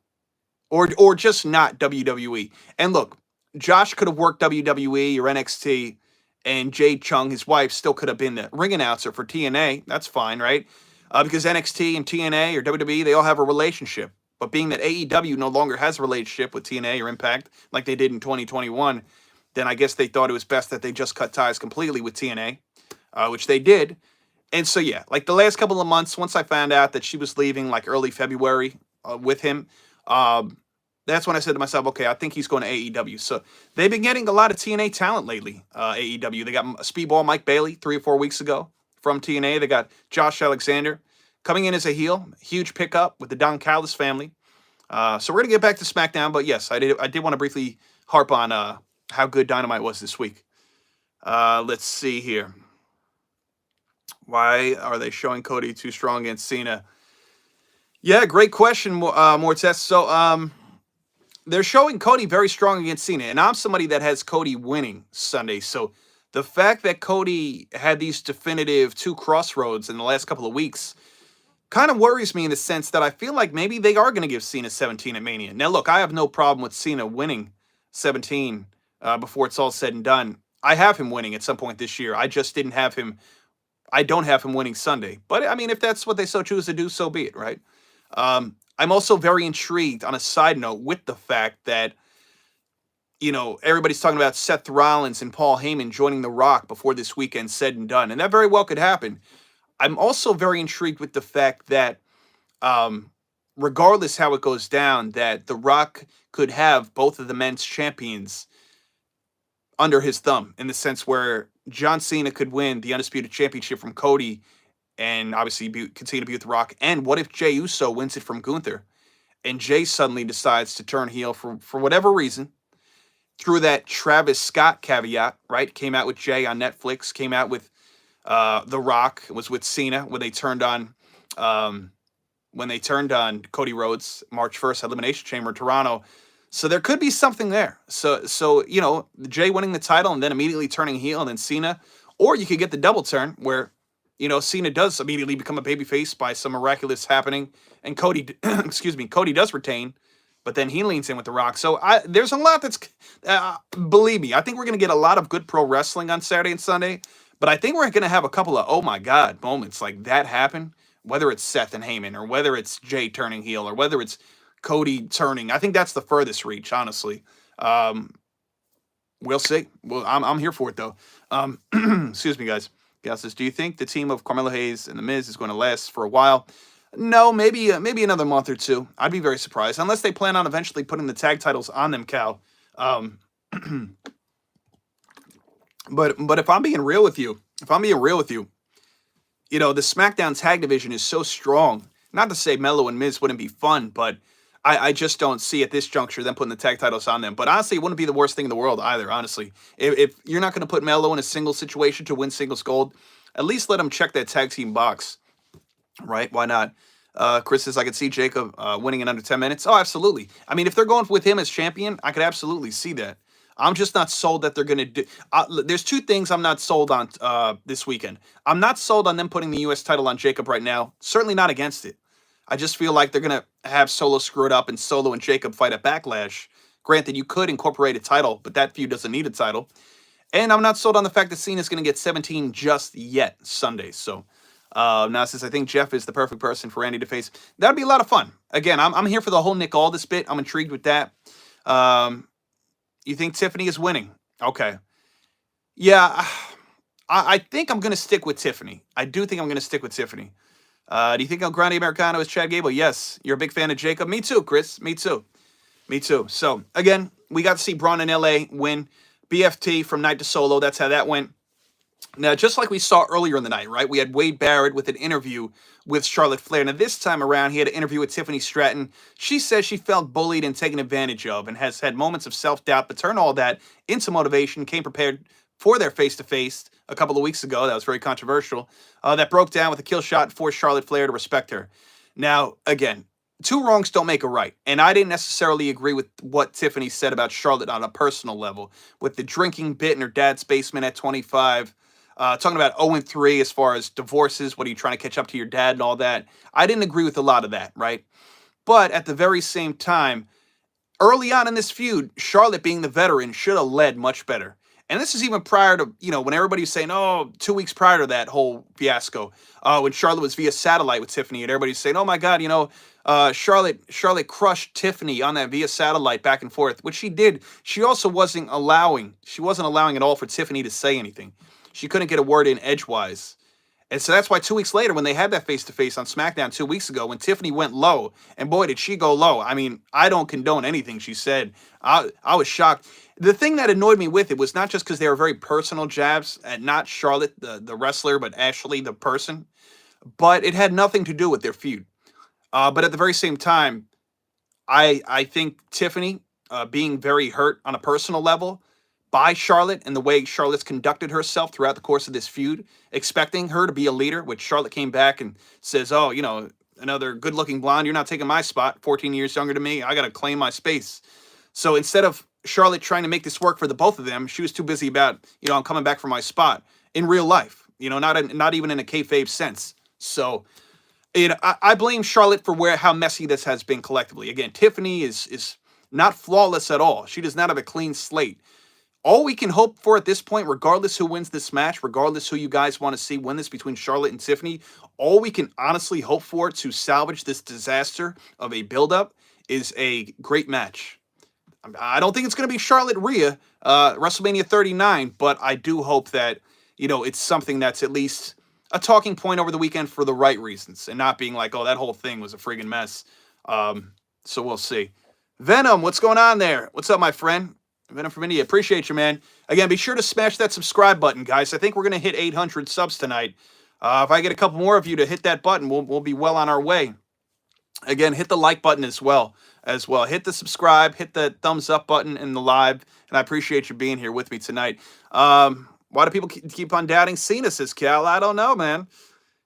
or just not WWE. And look, Josh could have worked WWE or NXT, and Jade Chung, his wife, still could have been the ring announcer for TNA. That's fine, right? Because NXT and TNA or WWE, they all have a relationship. But being that AEW no longer has a relationship with TNA or Impact like they did in 2021, then I guess they thought it was best that they just cut ties completely with TNA, which they did. And so, yeah, like the last couple of months, once I found out that she was leaving like early February with him, that's when I said to myself, okay, I think he's going to AEW. So they've been getting a lot of TNA talent lately, AEW. They got Speedball Mike Bailey 3 or 4 weeks ago from TNA. They got Josh Alexander coming in as a heel, huge pickup with the Don Callis family. So we're going to get back to SmackDown, but yes, I did want to briefly harp on how good Dynamite was this week. Let's see here. Why are they showing Cody too strong against Cena? Yeah, great question, Mortez. So they're showing Cody very strong against Cena, and I'm somebody that has Cody winning Sunday. So the fact that Cody had these definitive 2 crossroads in the last couple of weeks kind of worries me in the sense that I feel like maybe they are going to give Cena 17 at Mania. Now, look, I have no problem with Cena winning 17 before it's all said and done. I have him winning at some point this year. I just didn't have him. I don't have him winning Sunday. But, I mean, if that's what they so choose to do, so be it, right? I'm also very intrigued on a side note with the fact that, you know, everybody's talking about Seth Rollins and Paul Heyman joining The Rock before this weekend's said and done. And that very well could happen. I'm also very intrigued with the fact that, regardless how it goes down, that The Rock could have both of the men's champions under his thumb, in the sense where John Cena could win the Undisputed Championship from Cody and obviously continue to be with The Rock. And what if Jey Uso wins it from Gunther and Jey suddenly decides to turn heel for whatever reason, through that Travis Scott caveat, right? Came out with Jey on Netflix, came out with The Rock, was with Cena when they turned on Cody Rhodes March 1st Elimination Chamber in Toronto. So there could be something there. So you know, Jey winning the title and then immediately turning heel and then Cena, or you could get the double turn where, you know, Cena does immediately become a babyface by some miraculous happening, and Cody, Cody does retain, but then he leans in with The Rock. So there's a lot that's, believe me, I think we're going to get a lot of good pro wrestling on Saturday and Sunday, but I think we're going to have a couple of, oh my God, moments like that happen, whether it's Seth and Heyman, or whether it's Jey turning heel, or whether it's Cody turning. I think that's the furthest reach, honestly. We'll see. Well, I'm here for it, though. Excuse me, guys. Gal says, do you think the team of Carmelo Hayes and The Miz is going to last for a while? No, maybe another month or two. I'd be very surprised, unless they plan on eventually putting the tag titles on them, Cal. But if I'm being real with you, you know, the SmackDown tag division is so strong. Not to say Melo and Miz wouldn't be fun, but I just don't see at this juncture them putting the tag titles on them. But honestly, it wouldn't be the worst thing in the world either, honestly. If you're not going to put Melo in a single situation to win singles gold, at least let him check that tag team box, right? Why not? Chris says, I could see Jacob winning in under 10 minutes. Oh, absolutely. I mean, if they're going with him as champion, I could absolutely see that. I'm just not sold that they're going to do. There's two things I'm not sold on this weekend. I'm not sold on them putting the U.S. title on Jacob right now. Certainly not against it. I just feel like they're going to have Solo screw it up and Solo and Jacob fight at Backlash. Granted, you could incorporate a title, but that feud doesn't need a title. And I'm not sold on the fact that Cena's going to get 17 just yet Sunday. So now since I think Jeff is the perfect person for Randy to face, that'd be a lot of fun. Again, I'm here for the whole Nick Aldis bit. I'm intrigued with that. You think Tiffany is winning? Okay. Yeah, I think I'm going to stick with Tiffany. I do think I'm going to stick with Tiffany. Do you think El Grande Americano is Chad Gable? Yes. You're a big fan of Jacob? Me too, Chris. Me too. Me too. So, again, we got to see Braun in L.A. win. BFT from night to Solo. That's how that went. Now, just like we saw earlier in the night, right? We had Wade Barrett with an interview with Charlotte Flair. Now, this time around, he had an interview with Tiffany Stratton. She says she felt bullied and taken advantage of and has had moments of self-doubt, but turned all that into motivation, came prepared for their face-to-face a couple of weeks ago. That was very controversial. That broke down with a kill shot and forced Charlotte Flair to respect her. Now, again, two wrongs don't make a right. And I didn't necessarily agree with what Tiffany said about Charlotte on a personal level, with the drinking bit in her dad's basement at 25, talking about 0-3 as far as divorces. What are you trying to catch up to your dad and all that? I didn't agree with a lot of that, right? But at the very same time, early on in this feud, Charlotte being the veteran should have led much better. And this is even prior to, when everybody was saying, 2 weeks prior to that whole fiasco, when Charlotte was via satellite with Tiffany, and everybody's saying, oh my God, Charlotte crushed Tiffany on that via satellite back and forth, which she did. She wasn't allowing at all for Tiffany to say anything. She couldn't get a word in edgewise. And so that's why 2 weeks later, when they had that face-to-face on SmackDown 2 weeks ago, when Tiffany went low, and boy, did she go low. I mean, I don't condone anything she said. I was shocked. The thing that annoyed me with it was not just because they were very personal jabs at not Charlotte, the wrestler, but Ashley, the person, but it had nothing to do with their feud. But at the very same time, I think Tiffany being very hurt on a personal level by Charlotte and the way Charlotte's conducted herself throughout the course of this feud, expecting her to be a leader, which Charlotte came back and says, another good-looking blonde, you're not taking my spot, 14 years younger than me, I got to claim my space. So instead of Charlotte trying to make this work for the both of them, she was too busy about, I'm coming back for my spot in real life, not even in a kayfabe sense. So, I blame Charlotte for how messy this has been collectively. Again, Tiffany is not flawless at all. She does not have a clean slate. All we can hope for at this point, regardless who wins this match, regardless who you guys want to see win this between Charlotte and Tiffany, all we can honestly hope for to salvage this disaster of a buildup is a great match. I don't think it's going to be Charlotte Rhea, WrestleMania 39, but I do hope that, it's something that's at least a talking point over the weekend for the right reasons and not being like, oh, that whole thing was a friggin' mess. So we'll see. Venom, what's going on there? What's up, my friend? Venom from India. Appreciate you, man. Again, be sure to smash that subscribe button, guys. I think we're going to hit 800 subs tonight. If I get a couple more of you to hit that button, we'll be well on our way. Again, hit the like button as well. Hit the subscribe, hit the thumbs up button in the live, and I appreciate you being here with me tonight. Why do people keep on doubting Cena, says Cal? I don't know, man.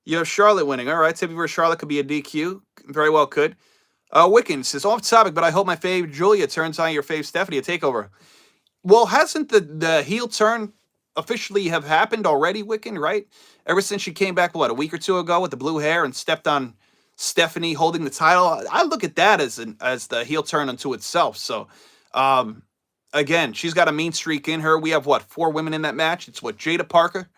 You have Charlotte winning. All right, Tiffany versus Charlotte could be a DQ. Very well could. Wiccan says, off topic, but I hope my fave Julia turns on your fave Stephanie at TakeOver. Well, hasn't the heel turn officially have happened already, Wiccan, right? Ever since she came back, a week or two ago with the blue hair and stepped on Stephanie holding the title. I look at that as the heel turn unto itself. So, again, she's got a mean streak in her. We have, 4 women in that match? It's Jada Parker.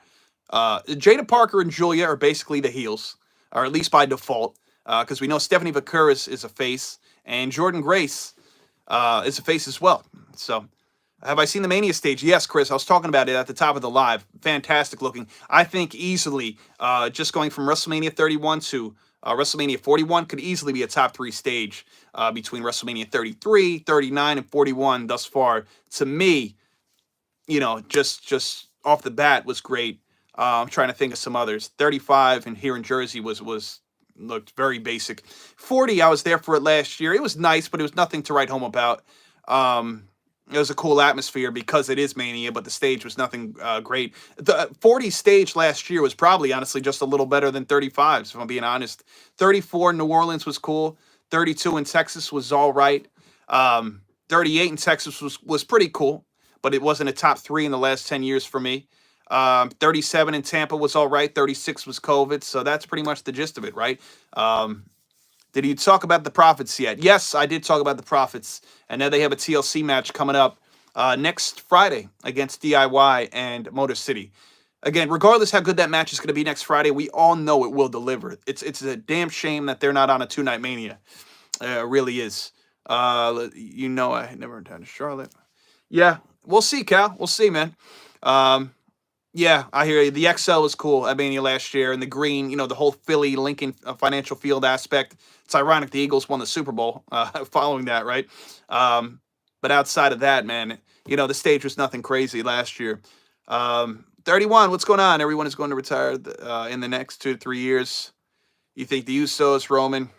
Jada Parker and Julia are basically the heels, or at least by default. Because we know Stephanie Vaquer is a face, and Jordan Grace is a face as well. So, have I seen the Mania stage? Yes, Chris. I was talking about it at the top of the live. Fantastic looking. I think easily, just going from WrestleMania 31 to WrestleMania 41 could easily be a top 3 stage between WrestleMania 33, 39, and 41 thus far. To me, just off the bat was great. I'm trying to think of some others. 35 and here in Jersey looked very basic. 40, I was there for it last year. It was nice, but it was nothing to write home about. It was a cool atmosphere because it is Mania, but the stage was nothing great. The 40 stage last year was probably, honestly, just a little better than 35s, if I'm being honest. 34 in New Orleans was cool. 32 in Texas was all right. 38 in Texas was pretty cool, but it wasn't a top three in the last 10 years for me. 37 in Tampa was all right. 36 was COVID, so that's pretty much the gist of it, right? Did you talk about the Profits yet? Yes, I did talk about the Profits. And now they have a TLC match coming up next Friday against DIY and Motor City. Again, regardless how good that match is going to be next Friday, we all know it will deliver. It's a damn shame that they're not on a two-night Mania. It really is. You know I had never returned to Charlotte. Yeah, we'll see, Cal. We'll see, man. Yeah, I hear you. The XL was cool at Mania last year, and the green, the whole Philly Lincoln financial field aspect. It's ironic the Eagles won the Super Bowl following that, right? But outside of that, man, the stage was nothing crazy last year. 31, what's going on? Everyone is going to retire in the next 2 to 3 years. You think the Usos, Roman?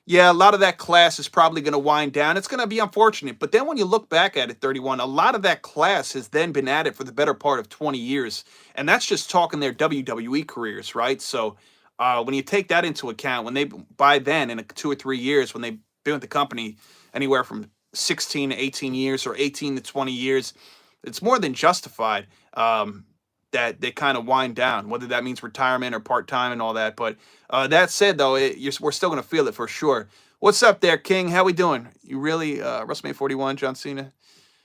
Yeah, a lot of that class is probably going to wind down. It's going to be unfortunate. But then when you look back at it, 31, a lot of that class has then been at it for the better part of 20 years. And that's just talking their WWE careers, right? So when you take that into account, when by then, in 2 or 3 years, when they've been with the company anywhere from 16 to 18 years or 18 to 20 years, it's more than justified that they kind of wind down, whether that means retirement or part-time and all that. But that said, though, we're still going to feel it for sure. What's up there, King? How we doing? You really, WrestleMania 41, John Cena?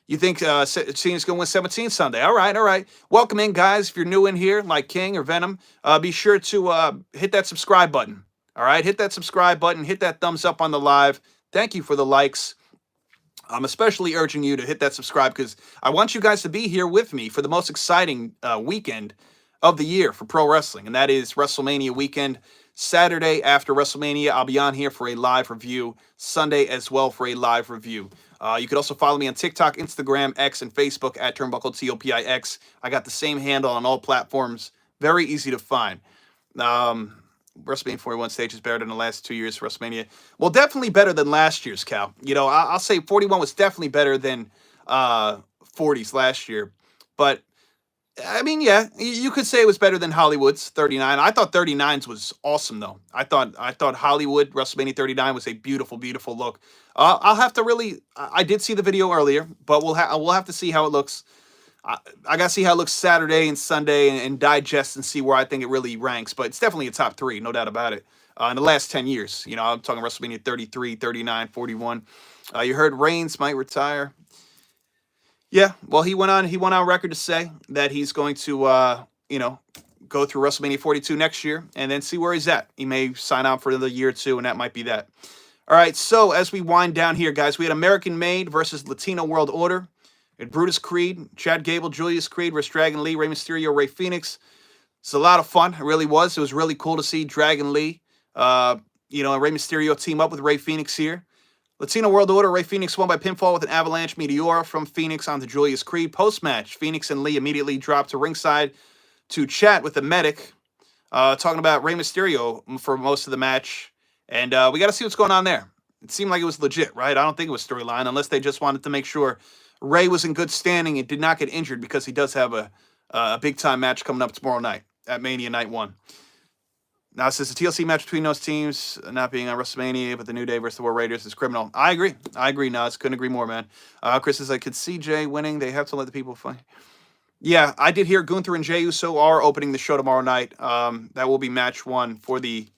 You think Cena's going to win 17 Sunday? All right. Welcome in, guys. If you're new in here, like King or Venom, be sure to hit that subscribe button. All right? Hit that subscribe button. Hit that thumbs up on the live. Thank you for the likes. I'm especially urging you to hit that subscribe because I want you guys to be here with me for the most exciting weekend of the year for pro wrestling, and that is WrestleMania weekend. Saturday after WrestleMania, I'll be on here for a live review. Sunday as well for a live review. You could also follow me on TikTok, Instagram, X, and Facebook at Turnbuckle, TOPIX. I got the same handle on all platforms. Very easy to find. WrestleMania 41 stage is better than the last 2 years for WrestleMania. Well, definitely better than last year's, Cal. I'll say 41 was definitely better than 40s last year. But, I mean, yeah, you could say it was better than Hollywood's 39. I thought 39's was awesome, though. I thought Hollywood WrestleMania 39 was a beautiful, beautiful look. I'll have to really... I did see the video earlier, but we'll have to see how it looks. I got to see how it looks Saturday and Sunday and digest and see where I think it really ranks. But it's definitely a top 3, no doubt about it. In the last 10 years, I'm talking WrestleMania 33, 39, 41. You heard Reigns might retire. Yeah, well, he went on record to say that he's going to, go through WrestleMania 42 next year and then see where he's at. He may sign on for another year or two, and that might be that. All right, so as we wind down here, guys, we had American Made versus Latino World Order. And Brutus Creed, Chad Gable, Julius Creed versus Dragon Lee, Rey Mysterio, Rey Fenix. It's a lot of fun. It really was. It was really cool to see Dragon Lee, and Rey Mysterio team up with Rey Fenix here. Latino World Order, Rey Fenix won by pinfall with an avalanche meteora from Fenix onto Julius Creed. Post-match, Fenix and Lee immediately dropped to ringside to chat with the medic, talking about Rey Mysterio for most of the match. And we got to see what's going on there. It seemed like it was legit, right? I don't think it was storyline, unless they just wanted to make sure Ray was in good standing and did not get injured because he does have a big-time match coming up tomorrow night at Mania Night 1. Now, it says the TLC match between those teams not being on WrestleMania, but the New Day versus the War Raiders is criminal. I agree, Nas. Couldn't agree more, man. Chris says, I could see Jay winning. They have to let the people fight. Yeah, I did hear Gunther and Jey Uso are opening the show tomorrow night. That will be match 1 for the...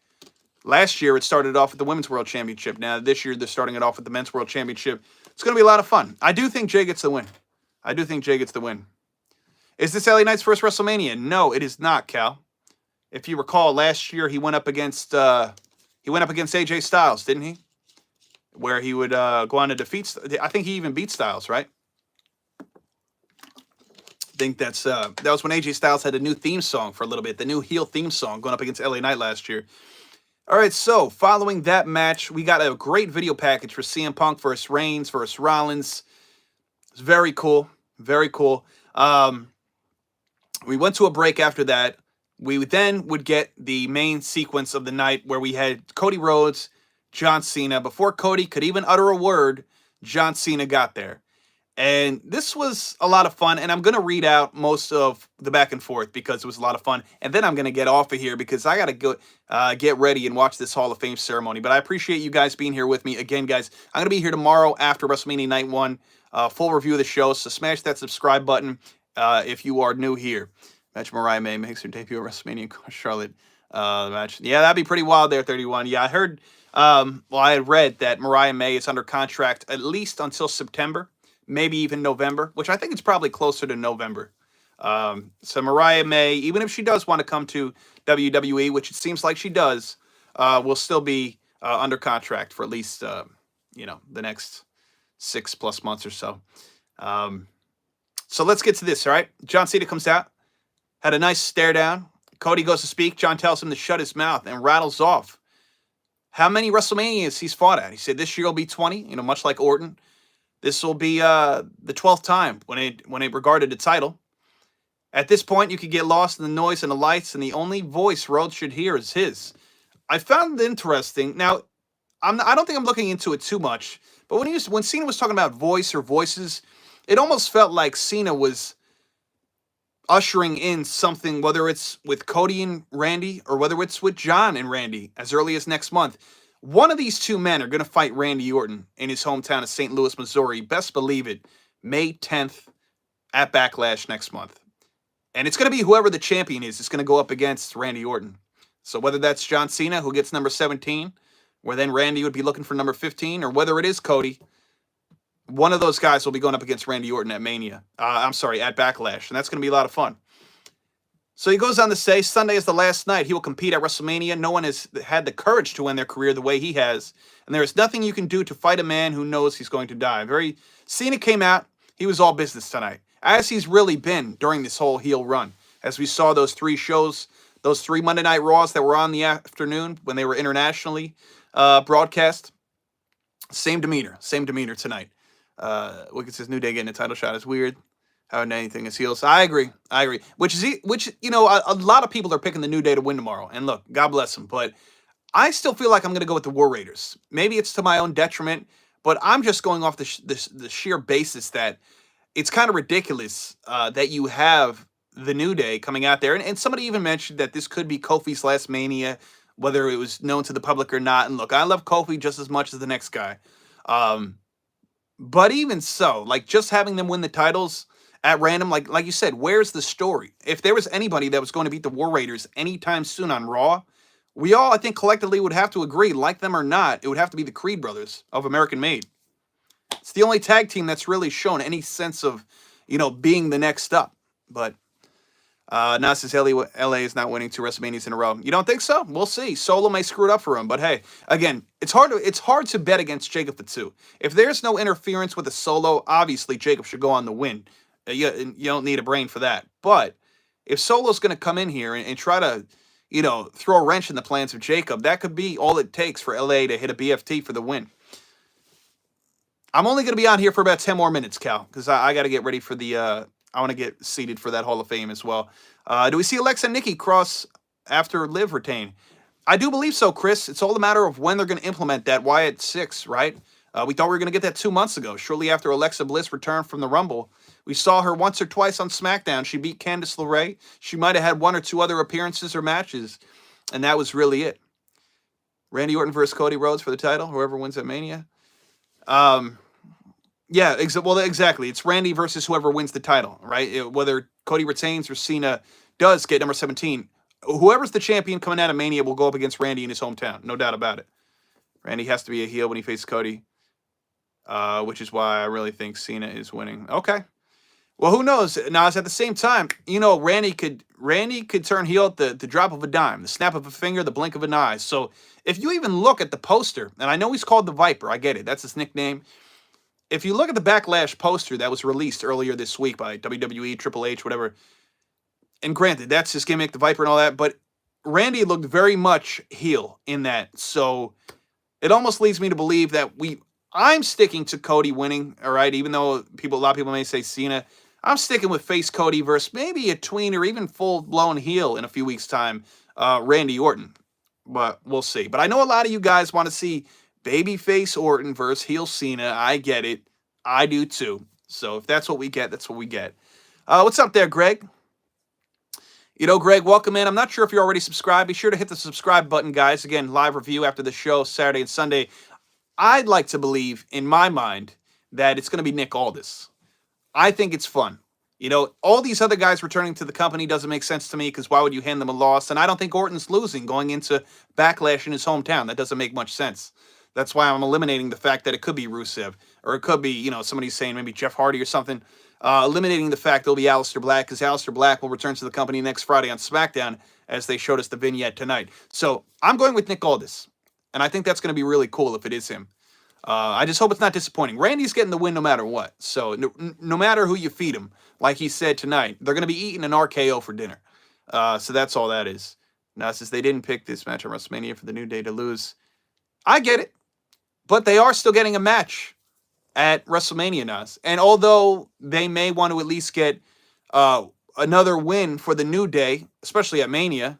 Last year, it started off with the Women's World Championship. Now, this year, they're starting it off with the Men's World Championship. It's going to be a lot of fun. I do think Jay gets the win. Is this LA Knight's first WrestleMania? No, it is not, Cal. If you recall, last year he went up against AJ Styles, didn't he? Where he would go on to defeat. I think he even beat Styles, right? I think that was when AJ Styles had a new theme song for a little bit, the new heel theme song going up against LA Knight last year. All right, so following that match, we got a great video package for CM Punk versus Reigns versus Rollins. It's very cool, very cool. We went to a break after that. We then would get the main sequence of the night where we had Cody Rhodes, John Cena. Before Cody could even utter a word, John Cena got there. And this was a lot of fun. And I'm going to read out most of the back and forth because it was a lot of fun. And then I'm going to get off of here because I got to go get ready and watch this Hall of Fame ceremony. But I appreciate you guys being here with me. Again, guys, I'm going to be here tomorrow after WrestleMania Night 1, full review of the show. So smash that subscribe button if you are new here. Match Mariah May makes her debut at WrestleMania in Charlotte. Match. Yeah, that'd be pretty wild there, 31. Yeah, I heard, I had read that Mariah May is under contract at least until September, maybe even November, which I think it's probably closer to November. So Mariah May, even if she does want to come to WWE, which it seems like she does, will still be under contract for at least, the next 6+ months or so. So let's get to this, all right? John Cena comes out, had a nice stare down. Cody goes to speak. John tells him to shut his mouth and rattles off how many WrestleManias he's fought at. He said this year will be 20, much like Orton. This will be the 12th time when it regarded the title. At this point, you could get lost in the noise and the lights, and the only voice Rhodes should hear is his. I found it interesting. Now, I don't think I'm looking into it too much, but when Cena was talking about voice or voices, it almost felt like Cena was ushering in something, whether it's with Cody and Randy or whether it's with John and Randy as early as next month. One of these two men are going to fight Randy Orton in his hometown of St. Louis, Missouri. Best believe it, May 10th at Backlash next month. And it's going to be whoever the champion is. It's going to go up against Randy Orton. So whether that's John Cena, who gets number 17, where then Randy would be looking for number 15, or whether it is Cody, one of those guys will be going up against Randy Orton at Mania. At Backlash. And that's going to be a lot of fun. So he goes on to say, Sunday is the last night. He will compete at WrestleMania. No one has had the courage to end their career the way he has. And there is nothing you can do to fight a man who knows he's going to die. Cena came out. He was all business tonight, as he's really been during this whole heel run. As we saw those 3 shows, those 3 Monday Night Raws that were on the afternoon when they were internationally broadcast. Same demeanor tonight. Wicked says New Day getting a title shot is weird. How anything is heels. I agree. Which a lot of people are picking the New Day to win tomorrow. And look, God bless them. But I still feel like I'm going to go with the War Raiders. Maybe it's to my own detriment, but I'm just going off the sheer basis that it's kind of ridiculous that you have the New Day coming out there. And somebody even mentioned that this could be Kofi's last Mania, whether it was known to the public or not. And look, I love Kofi just as much as the next guy. But even so, like just having them win the titles at random, like you said, where's the story? If there was anybody that was going to beat the War Raiders anytime soon on Raw, we all, I think, collectively would have to agree, like them or not, it would have to be the Creed brothers of American Made. It's the only tag team that's really shown any sense of, being the next up. But now says LA is not winning 2 WrestleManias in a row. You don't think so? We'll see. Solo may screw it up for him, but hey, again, it's hard to bet against Jacob Fatu. If there's no interference with a Solo, obviously Jacob should go on the win. You don't need a brain for that. But if Solo's going to come in here and try to, throw a wrench in the plans of Jacob, that could be all it takes for LA to hit a BFT for the win. I'm only going to be on here for about 10 more minutes, Cal, because I got to get ready for the, I want to get seated for that Hall of Fame as well. Do we see Alexa and Nikki cross after Liv retain? I do believe so, Chris. It's all a matter of when they're going to implement that Wyatt 6, right? We thought we were going to get that 2 months ago, shortly after Alexa Bliss returned from the Rumble. We saw her once or twice on SmackDown. She beat Candice LeRae. She might have had 1 or 2 other appearances or matches, and that was really it. Randy Orton versus Cody Rhodes for the title, whoever wins at Mania. Yeah, exactly. It's Randy versus whoever wins the title, right? Whether Cody retains or Cena does get number 17. Whoever's the champion coming out of Mania will go up against Randy in his hometown. No doubt about it. Randy has to be a heel when he faces Cody, which is why I really think Cena is winning. Okay. Well, who knows? Now, at the same time, Randy could turn heel at the drop of a dime, the snap of a finger, the blink of an eye. So if you even look at the poster, and I know he's called the Viper, I get it. That's his nickname. If you look at the Backlash poster that was released earlier this week by WWE, Triple H, whatever, and granted, that's his gimmick, the Viper and all that, but Randy looked very much heel in that. So it almost leads me to believe that I'm sticking to Cody winning, all right, even though a lot of people may say Cena. I'm sticking with face Cody versus maybe a tween or even full-blown heel in a few weeks' time, Randy Orton. But we'll see. But I know a lot of you guys want to see babyface Orton versus heel Cena. I get it. I do too. So if that's what we get, that's what we get. What's up there, Greg? Greg, welcome in. I'm not sure if you're already subscribed. Be sure to hit the subscribe button, guys. Again, live review after the show, Saturday and Sunday. I'd like to believe, in my mind, that it's going to be Nick Aldis. I think it's fun. All these other guys returning to the company doesn't make sense to me because why would you hand them a loss? And I don't think Orton's losing going into Backlash in his hometown. That doesn't make much sense. That's why I'm eliminating the fact that it could be Rusev or it could be, somebody's saying maybe Jeff Hardy or something. Eliminating the fact it'll be Aleister Black because Aleister Black will return to the company next Friday on SmackDown as they showed us the vignette tonight. So I'm going with Nick Aldis. And I think that's going to be really cool if it is him. I just hope it's not disappointing. Randy's getting the win no matter what. So no matter who you feed him, like he said tonight, they're going to be eating an RKO for dinner. So that's all that is. Now, since they didn't pick this match on WrestleMania for the New Day to lose, I get it. But they are still getting a match at WrestleMania, Nas. And although they may want to at least get another win for the New Day, especially at Mania,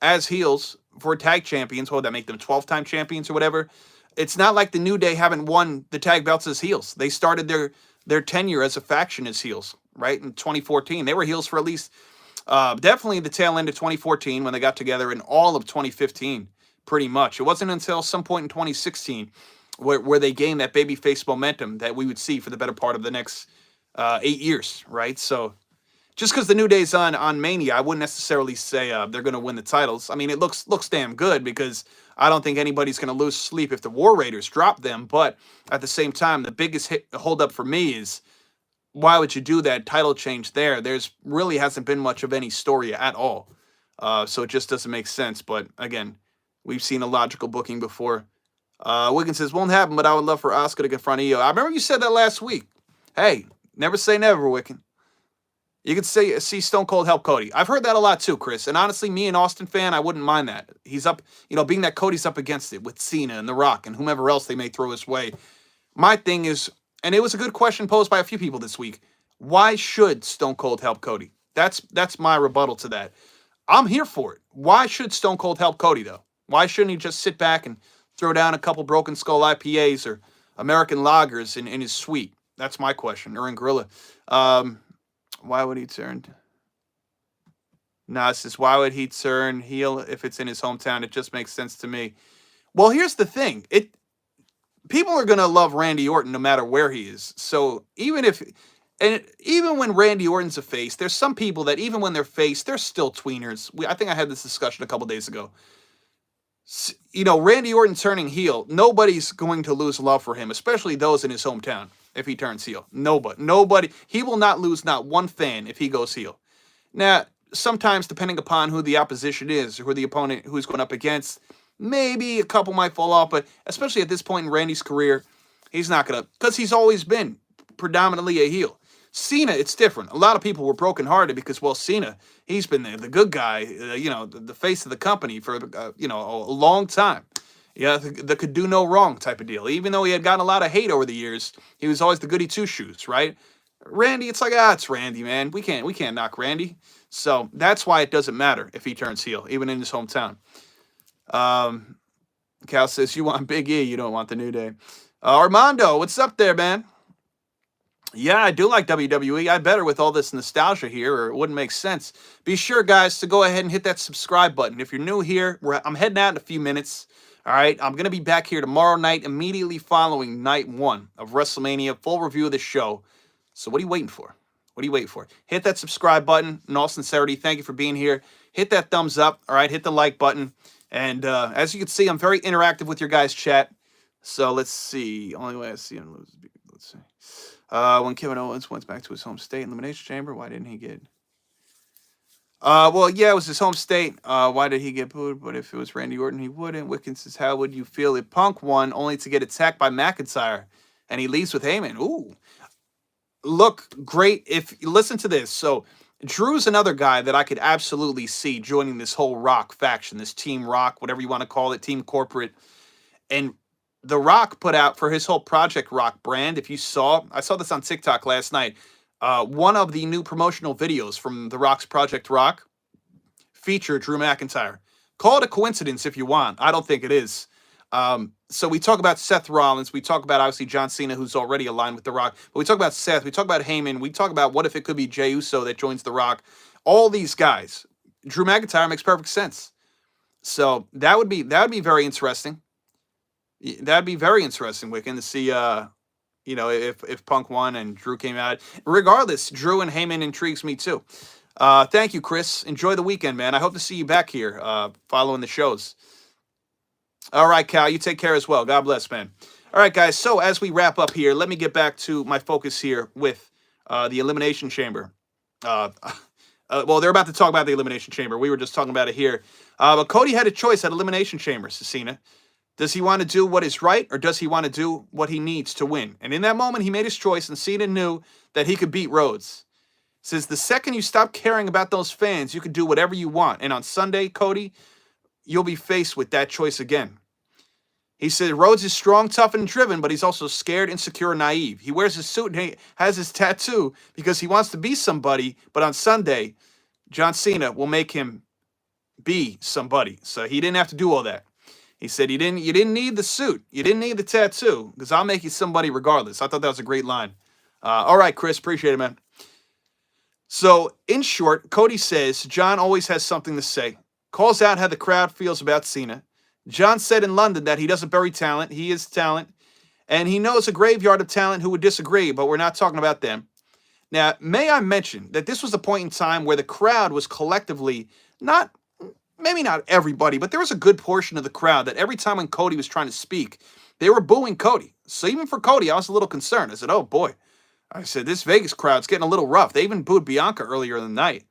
as heels for tag champions, what would that make them, 12-time champions or whatever? It's not like the New Day haven't won the tag belts as heels. They started their tenure as a faction as heels, right, in 2014. They were heels for at least definitely the tail end of 2014 when they got together, in all of 2015, pretty much. It wasn't until some point in 2016 where they gained that babyface momentum that we would see for the better part of the next 8 years, right? So just because the New Day's on Mania, I wouldn't necessarily say they're going to win the titles. I mean, it looks damn good because I don't think anybody's going to lose sleep if the War Raiders drop them. But at the same time, the biggest holdup for me is, why would you do that title change there? There's really hasn't been much of any story at all. So it just doesn't make sense. But again, we've seen a logical booking before. Wiggins says, won't happen, but I would love for Asuka to confront Io. I remember you said that last week. Hey, never say never, Wiggins. You could see Stone Cold help Cody. I've heard that a lot too, Chris. And honestly, me, an Austin fan, I wouldn't mind that. He's up, being that Cody's up against it with Cena and The Rock and whomever else they may throw his way. My thing is, and it was a good question posed by a few people this week, why should Stone Cold help Cody? That's my rebuttal to that. I'm here for it. Why should Stone Cold help Cody, though? Why shouldn't he just sit back and throw down a couple Broken Skull IPAs or American lagers in his suite? That's my question, or in Gorilla. Why would he turn? Nah, it says, why would he turn heel if it's in his hometown? It just makes sense to me. Well, here's the thing. People are going to love Randy Orton no matter where he is. So even when Randy Orton's a face, there's some people that even when they're face, they're still tweeners. I think I had this discussion a couple days ago. Randy Orton turning heel, nobody's going to lose love for him, especially those in his hometown. If he turns heel, nobody, he will not lose not one fan if he goes heel. Now, sometimes depending upon who the opposition is or who the opponent who's going up against, maybe a couple might fall off, but especially at this point in Randy's career, he's not going to, because he's always been predominantly a heel. Cena, it's different. A lot of people were brokenhearted because, well, Cena, he's been the good guy, the face of the company for, a long time. Yeah, that could do no wrong type of deal. Even though he had gotten a lot of hate over the years, he was always the goody two-shoes, right? Randy, it's like, it's Randy, man. We can't knock Randy. So that's why it doesn't matter if he turns heel, even in his hometown. Cal says, you want Big E, you don't want the New Day. Armando, what's up there, man? Yeah, I do like WWE. I better with all this nostalgia here, or it wouldn't make sense. Be sure, guys, to go ahead and hit that subscribe button. If you're new here, I'm heading out in a few minutes. All right, I'm going to be back here tomorrow night, immediately following night 1 of WrestleMania, full review of the show. So what are you waiting for? What are you waiting for? Hit that subscribe button. In all sincerity, thank you for being here. Hit that thumbs up, all right? Hit the like button. And as you can see, I'm very interactive with your guys' chat. So let's see. Only way I see him lose. Let's see. When Kevin Owens went back to his home state Elimination Chamber, why didn't he get... Well, yeah, it was his home state. Why did he get booed? But if it was Randy Orton, he wouldn't. Wickens says, how would you feel if Punk won only to get attacked by McIntyre and he leaves with Heyman? Ooh. Look, great. If you listen to this. So Drew's another guy that I could absolutely see joining this whole Rock faction, this Team Rock, whatever you want to call it, Team Corporate. And The Rock put out for his whole Project Rock brand. If you saw, I saw this on TikTok last night. One of the new promotional videos from The Rock's Project Rock featured Drew McIntyre. Call it a coincidence if you want. I don't think it is. So we talk about Seth Rollins. We talk about, obviously, John Cena, who's already aligned with The Rock. But we talk about Seth. We talk about Heyman. We talk about what if it could be Jey Uso that joins The Rock. All these guys. Drew McIntyre makes perfect sense. So that would be very interesting. That'd be very interesting, Wiccan, to see if Punk won and Drew came out. Regardless, Drew and Heyman intrigues me too. Thank you, Chris. Enjoy the weekend, man. I hope to see you back here following the shows. All right, Cal, you take care as well. God bless, man. All right, guys. So as we wrap up here, let me get back to my focus here with the Elimination Chamber. Well, they're about to talk about the Elimination Chamber. We were just talking about it here. But Cody had a choice at Elimination Chamber, Cena. Does he want to do what is right, or does he want to do what he needs to win? And in that moment, he made his choice, and Cena knew that he could beat Rhodes. Says, the second you stop caring about those fans, you can do whatever you want. And on Sunday, Cody, you'll be faced with that choice again. He said, Rhodes is strong, tough, and driven, but he's also scared, insecure, and naive. He wears his suit and he has his tattoo because he wants to be somebody, but on Sunday, John Cena will make him be somebody. So he didn't have to do all that. He said, you didn't need the suit. You didn't need the tattoo because I'll make you somebody regardless. I thought that was a great line. All right, Chris, appreciate it, man. So, in short, Cody says John always has something to say. Calls out how the crowd feels about Cena. John said in London that he doesn't bury talent. He is talent. And he knows a graveyard of talent who would disagree, but we're not talking about them. Now, may I mention that this was a point in time where the crowd was collectively, maybe not everybody, but there was a good portion of the crowd that every time when Cody was trying to speak, they were booing Cody. So even for Cody, I was a little concerned. I said, oh boy. I said, this Vegas crowd's getting a little rough. They even booed Bianca earlier in the night,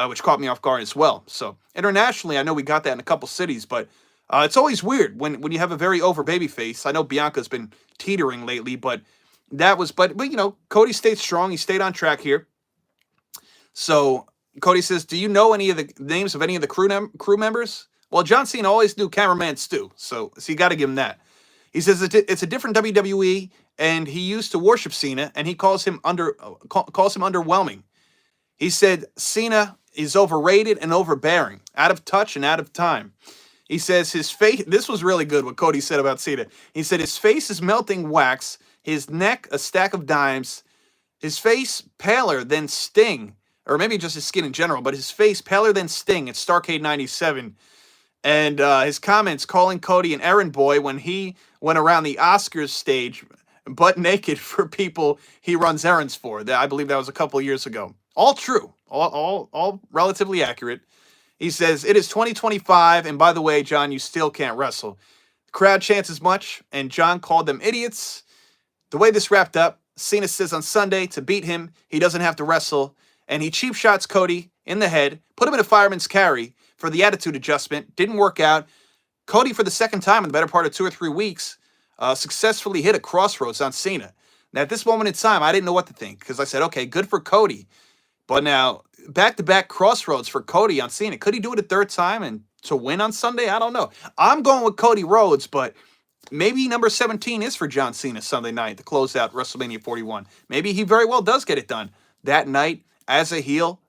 which caught me off guard as well. So internationally, I know we got that in a couple cities, but it's always weird when you have a very over baby face. I know Bianca's been teetering lately, but Cody stayed strong. He stayed on track here. So Cody says, do you know any of the names of any of the crew members? Well, John Cena always knew cameraman Stu, so you got to give him that. He says it's a different WWE, and he used to worship Cena, and he calls him underwhelming. He said Cena is overrated and overbearing, out of touch and out of time. He says his face, this was really good what Cody said about Cena. He said his face is melting wax, his neck a stack of dimes, his face paler than Sting, or maybe just his skin in general, but his face paler than Sting at Starrcade 97. And his comments calling Cody an errand boy when he went around the Oscars stage butt naked for people he runs errands for. I believe that was a couple of years ago. All true. All relatively accurate. He says, it is 2025, and by the way, John, you still can't wrestle. The crowd chants as much, and John called them idiots. The way this wrapped up, Cena says on Sunday to beat him, he doesn't have to wrestle, and he cheap shots Cody in the head, put him in a fireman's carry for the attitude adjustment. Didn't work out. Cody, for the second time in the better part of 2 or 3 weeks, successfully hit a crossroads on Cena. Now, at this moment in time, I didn't know what to think because I said, okay, good for Cody. But now, back-to-back crossroads for Cody on Cena. Could he do it a third time and to win on Sunday? I don't know. I'm going with Cody Rhodes, but maybe number 17 is for John Cena Sunday night to close out WrestleMania 41. Maybe he very well does get it done that night as a heel,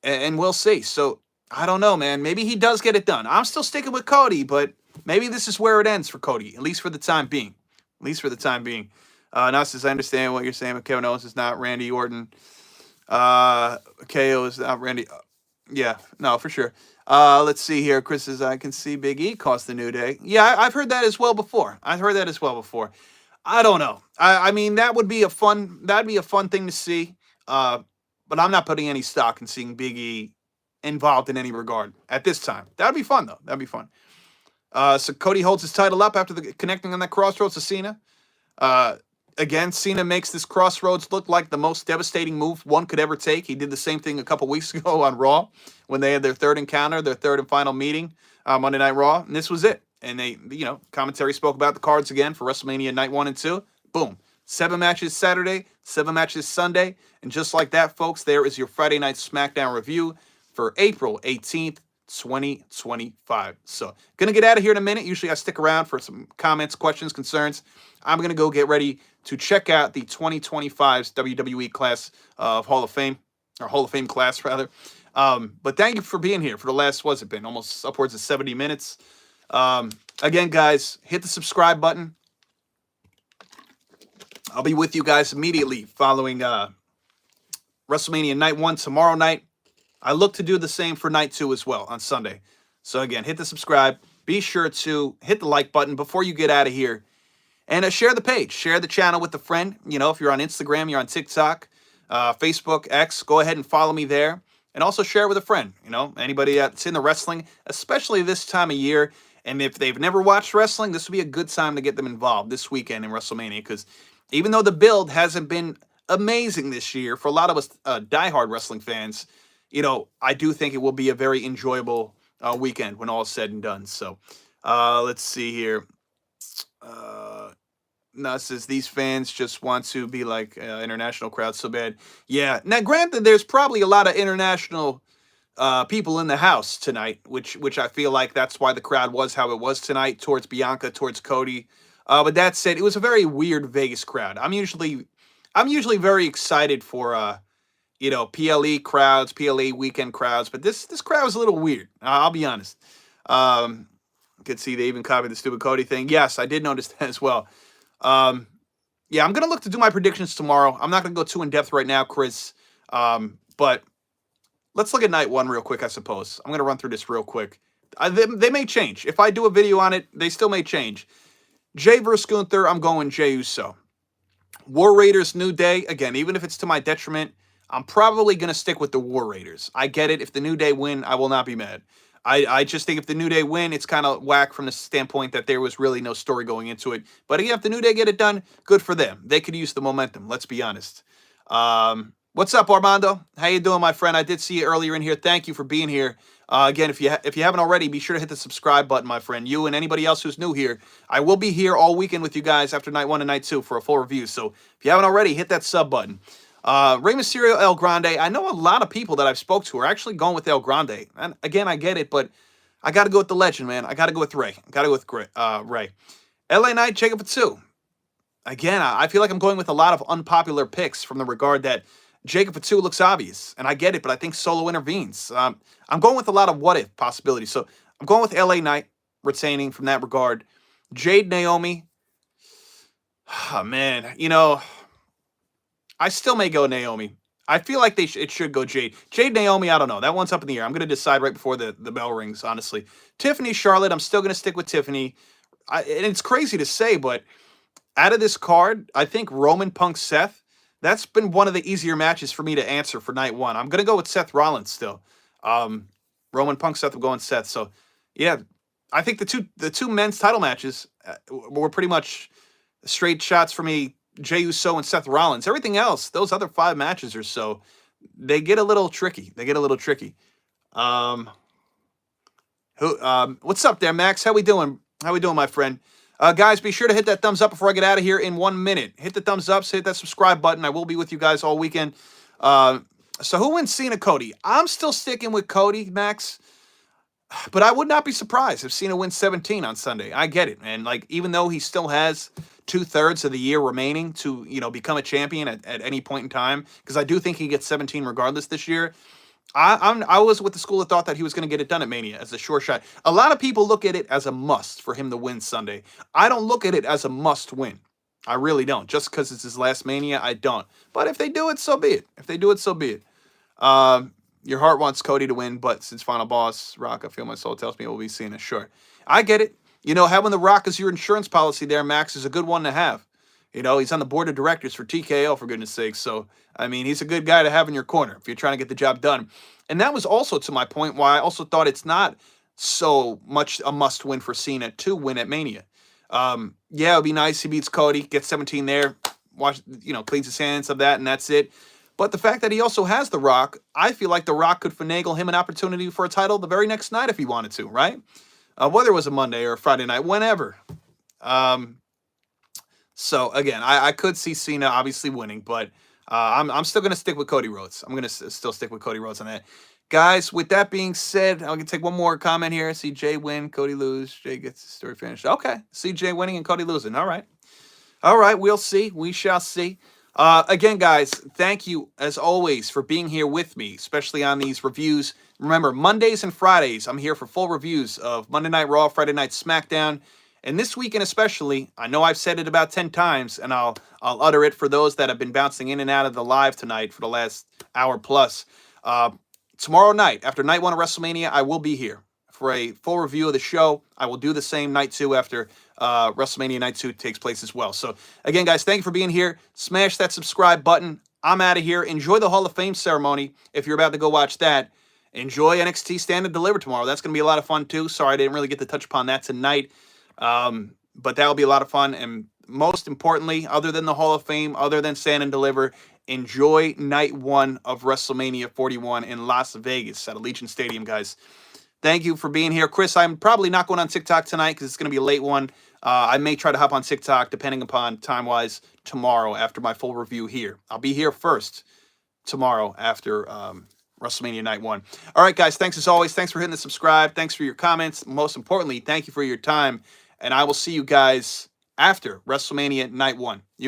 and we'll see. So, I don't know, man. Maybe he does get it done. I'm still sticking with Cody, but maybe this is where it ends for Cody, at least for the time being. At least for the time being. Now says, I understand what you're saying, but Kevin Owens is not Randy Orton. KO is not Randy. Yeah, no, for sure. Let's see here. Chris says, I can see Big E cost the New Day. Yeah, I've heard that as well before. I don't know. I mean, that'd be a fun thing to see. But I'm not putting any stock in seeing Big E involved in any regard at this time. That'd be fun, though. That'd be fun. So Cody holds his title up after connecting on that crossroads to Cena. Again, Cena makes this crossroads look like the most devastating move one could ever take. He did the same thing a couple weeks ago on Raw when they had their third encounter, their third and final meeting, Monday Night Raw, and this was it. And they, commentary spoke about the cards again for WrestleMania Night 1 and 2. Boom. 7 matches Saturday, 7 matches Sunday. And just like that, folks, there is your Friday Night SmackDown review for April 18th, 2025. So, gonna get out of here in a minute. Usually I stick around for some comments, questions, concerns. I'm gonna go get ready to check out the 2025's WWE class of Hall of Fame, or Hall of Fame class, rather. But thank you for being here for the last, what's it been, almost upwards of 70 minutes. Again, guys, hit the subscribe button. I'll be with you guys immediately following WrestleMania Night 1 tomorrow night. I look to do the same for Night 2 as well on Sunday. So again, hit the subscribe. Be sure to hit the like button before you get out of here. And share the page. Share the channel with a friend. You know, if you're on Instagram, you're on TikTok, Facebook, X, go ahead and follow me there. And also share with a friend. You know, anybody that's in the wrestling, especially this time of year. And if they've never watched wrestling, this would be a good time to get them involved this weekend in WrestleMania. Because even though the build hasn't been amazing this year, for a lot of us diehard wrestling fans, you know, I do think it will be a very enjoyable weekend when all is said and done. So let's see here. No, it says these fans just want to be like international crowds so bad. Yeah. Now, granted, there's probably a lot of international people in the house tonight, which I feel like that's why the crowd was how it was tonight towards Bianca, towards Cody. But that said, it was a very weird Vegas crowd. I'm usually very excited for you know, PLE crowds, PLE weekend crowds, but this crowd was a little weird. I'll be honest. You could see they even copied the stupid Cody thing. Yes, I did notice that as well. Yeah, I'm going to look to do my predictions tomorrow. I'm not going to go too in-depth right now, Chris. But let's look at Night 1 real quick, I suppose. I'm going to run through this real quick. They may change. If I do a video on it, they still may change. Jay versus Gunther, I'm going Jey Uso. War Raiders, New Day. Again, even if it's to my detriment, I'm probably going to stick with the War Raiders. I get it. If the New Day win, I will not be mad. I just think if the New Day win, it's kind of whack from the standpoint that there was really no story going into it. But again, if the New Day get it done, good for them. They could use the momentum. Let's be honest. What's up, Armando? How you doing, my friend? I did see you earlier in here. Thank you for being here. Again, if you haven't already, be sure to hit the subscribe button, my friend. You and anybody else who's new here. I will be here all weekend with you guys after Night 1 and Night 2 for a full review. So if you haven't already, hit that sub button. Rey Mysterio, El Grande. I know a lot of people that I've spoke to are actually going with El Grande. And again, I get it, but I got to go with the legend, man. I got to go with Rey. I got to go with Rey. LA Knight, Jacob Fatu. Again, I feel like I'm going with a lot of unpopular picks from the regard that Jacob Fatu looks obvious. And I get it, but I think Solo intervenes. I'm going with a lot of what-if possibilities. So I'm going with LA Knight, retaining from that regard. Jade, Naomi. Oh, man, you know, I still may go Naomi. I feel like it should go Jade. Jade, Naomi, I don't know. That one's up in the air. I'm going to decide right before the bell rings, honestly. Tiffany, Charlotte, I'm still going to stick with Tiffany. And it's crazy to say, but out of this card, I think Roman Punk Seth, that's been one of the easier matches for me to answer for Night 1. I'm going to go with Seth Rollins still. Roman Punk Seth, I'm going Seth. So, yeah, I think the two men's title matches were pretty much straight shots for me. Jey Uso and Seth Rollins. Everything else, those other 5 matches or so, they get a little tricky. What's up there, Max? How we doing? My friend? Guys, be sure to hit that thumbs up before I get out of here in 1 minute. Hit the thumbs up, hit that subscribe button. I will be with you guys all weekend. So who wins Cena, Cody? I'm still sticking with Cody, Max. But I would not be surprised if Cena wins 17 on Sunday. I get it, man. Like, even though he still has 2/3 of the year remaining to, you know, become a champion at any point in time, because I do think he gets 17 regardless this year. I was with the school of thought that he was going to get it done at Mania as a sure shot. A lot of people look at it as a must for him to win Sunday. I don't look at it as a must win. I really don't. Just because it's his last Mania, I don't. But if they do it, so be it. Your heart wants Cody to win, but since Final Boss, Rock, I feel my soul tells me we'll be seeing it. Sure. I get it. You know, having The Rock as your insurance policy there, Max, is a good one to have. You know, he's on the board of directors for TKO, for goodness sake. So, I mean, he's a good guy to have in your corner if you're trying to get the job done. And that was also to my point why I also thought it's not so much a must-win for Cena to win at Mania. Yeah, it would be nice. He beats Cody, gets 17 there, cleans his hands of that, and that's it. But the fact that he also has The Rock, I feel like The Rock could finagle him an opportunity for a title the very next night if he wanted to, right? Whether it was a Monday or a Friday night, whenever. So, again, I could see Cena obviously winning, but I'm still going to stick with Cody Rhodes. I'm going to still stick with Cody Rhodes on that. Guys, with that being said, I'm going to take one more comment here. See Jay win, Cody lose. Jay gets the story finished. Okay, see Jay winning and Cody losing. All right, we'll see. We shall see. Again, guys, thank you as always for being here with me, especially on these reviews. Remember, Mondays and Fridays, I'm here for full reviews of Monday Night Raw, Friday Night SmackDown, and this weekend especially. I know I've said it about 10 times, and I'll utter it for those that have been bouncing in and out of the live tonight for the last hour plus. Uh, Tomorrow night, after night one of WrestleMania, I will be here for a full review of the show. I will do the same night two after WrestleMania night two takes place as well. So again, guys, thank you for being here. Smash that subscribe button. I'm out of here. Enjoy the Hall of Fame ceremony if you're about to go watch that. Enjoy NXT Stand and Deliver tomorrow. That's going to be a lot of fun too. Sorry I didn't really get to touch upon that tonight, but that'll be a lot of fun. And most importantly, other than the Hall of Fame, other than Stand and Deliver, enjoy night one of WrestleMania 41 in Las Vegas at Allegiant Stadium, guys. Thank you for being here. Chris, I'm probably not going on TikTok tonight because it's going to be a late one. I may try to hop on TikTok, depending upon time-wise, tomorrow after my full review here. I'll be here first tomorrow after WrestleMania Night 1. All right, guys, thanks as always. Thanks for hitting the subscribe. Thanks for your comments. Most importantly, thank you for your time. And I will see you guys after WrestleMania Night 1. You guys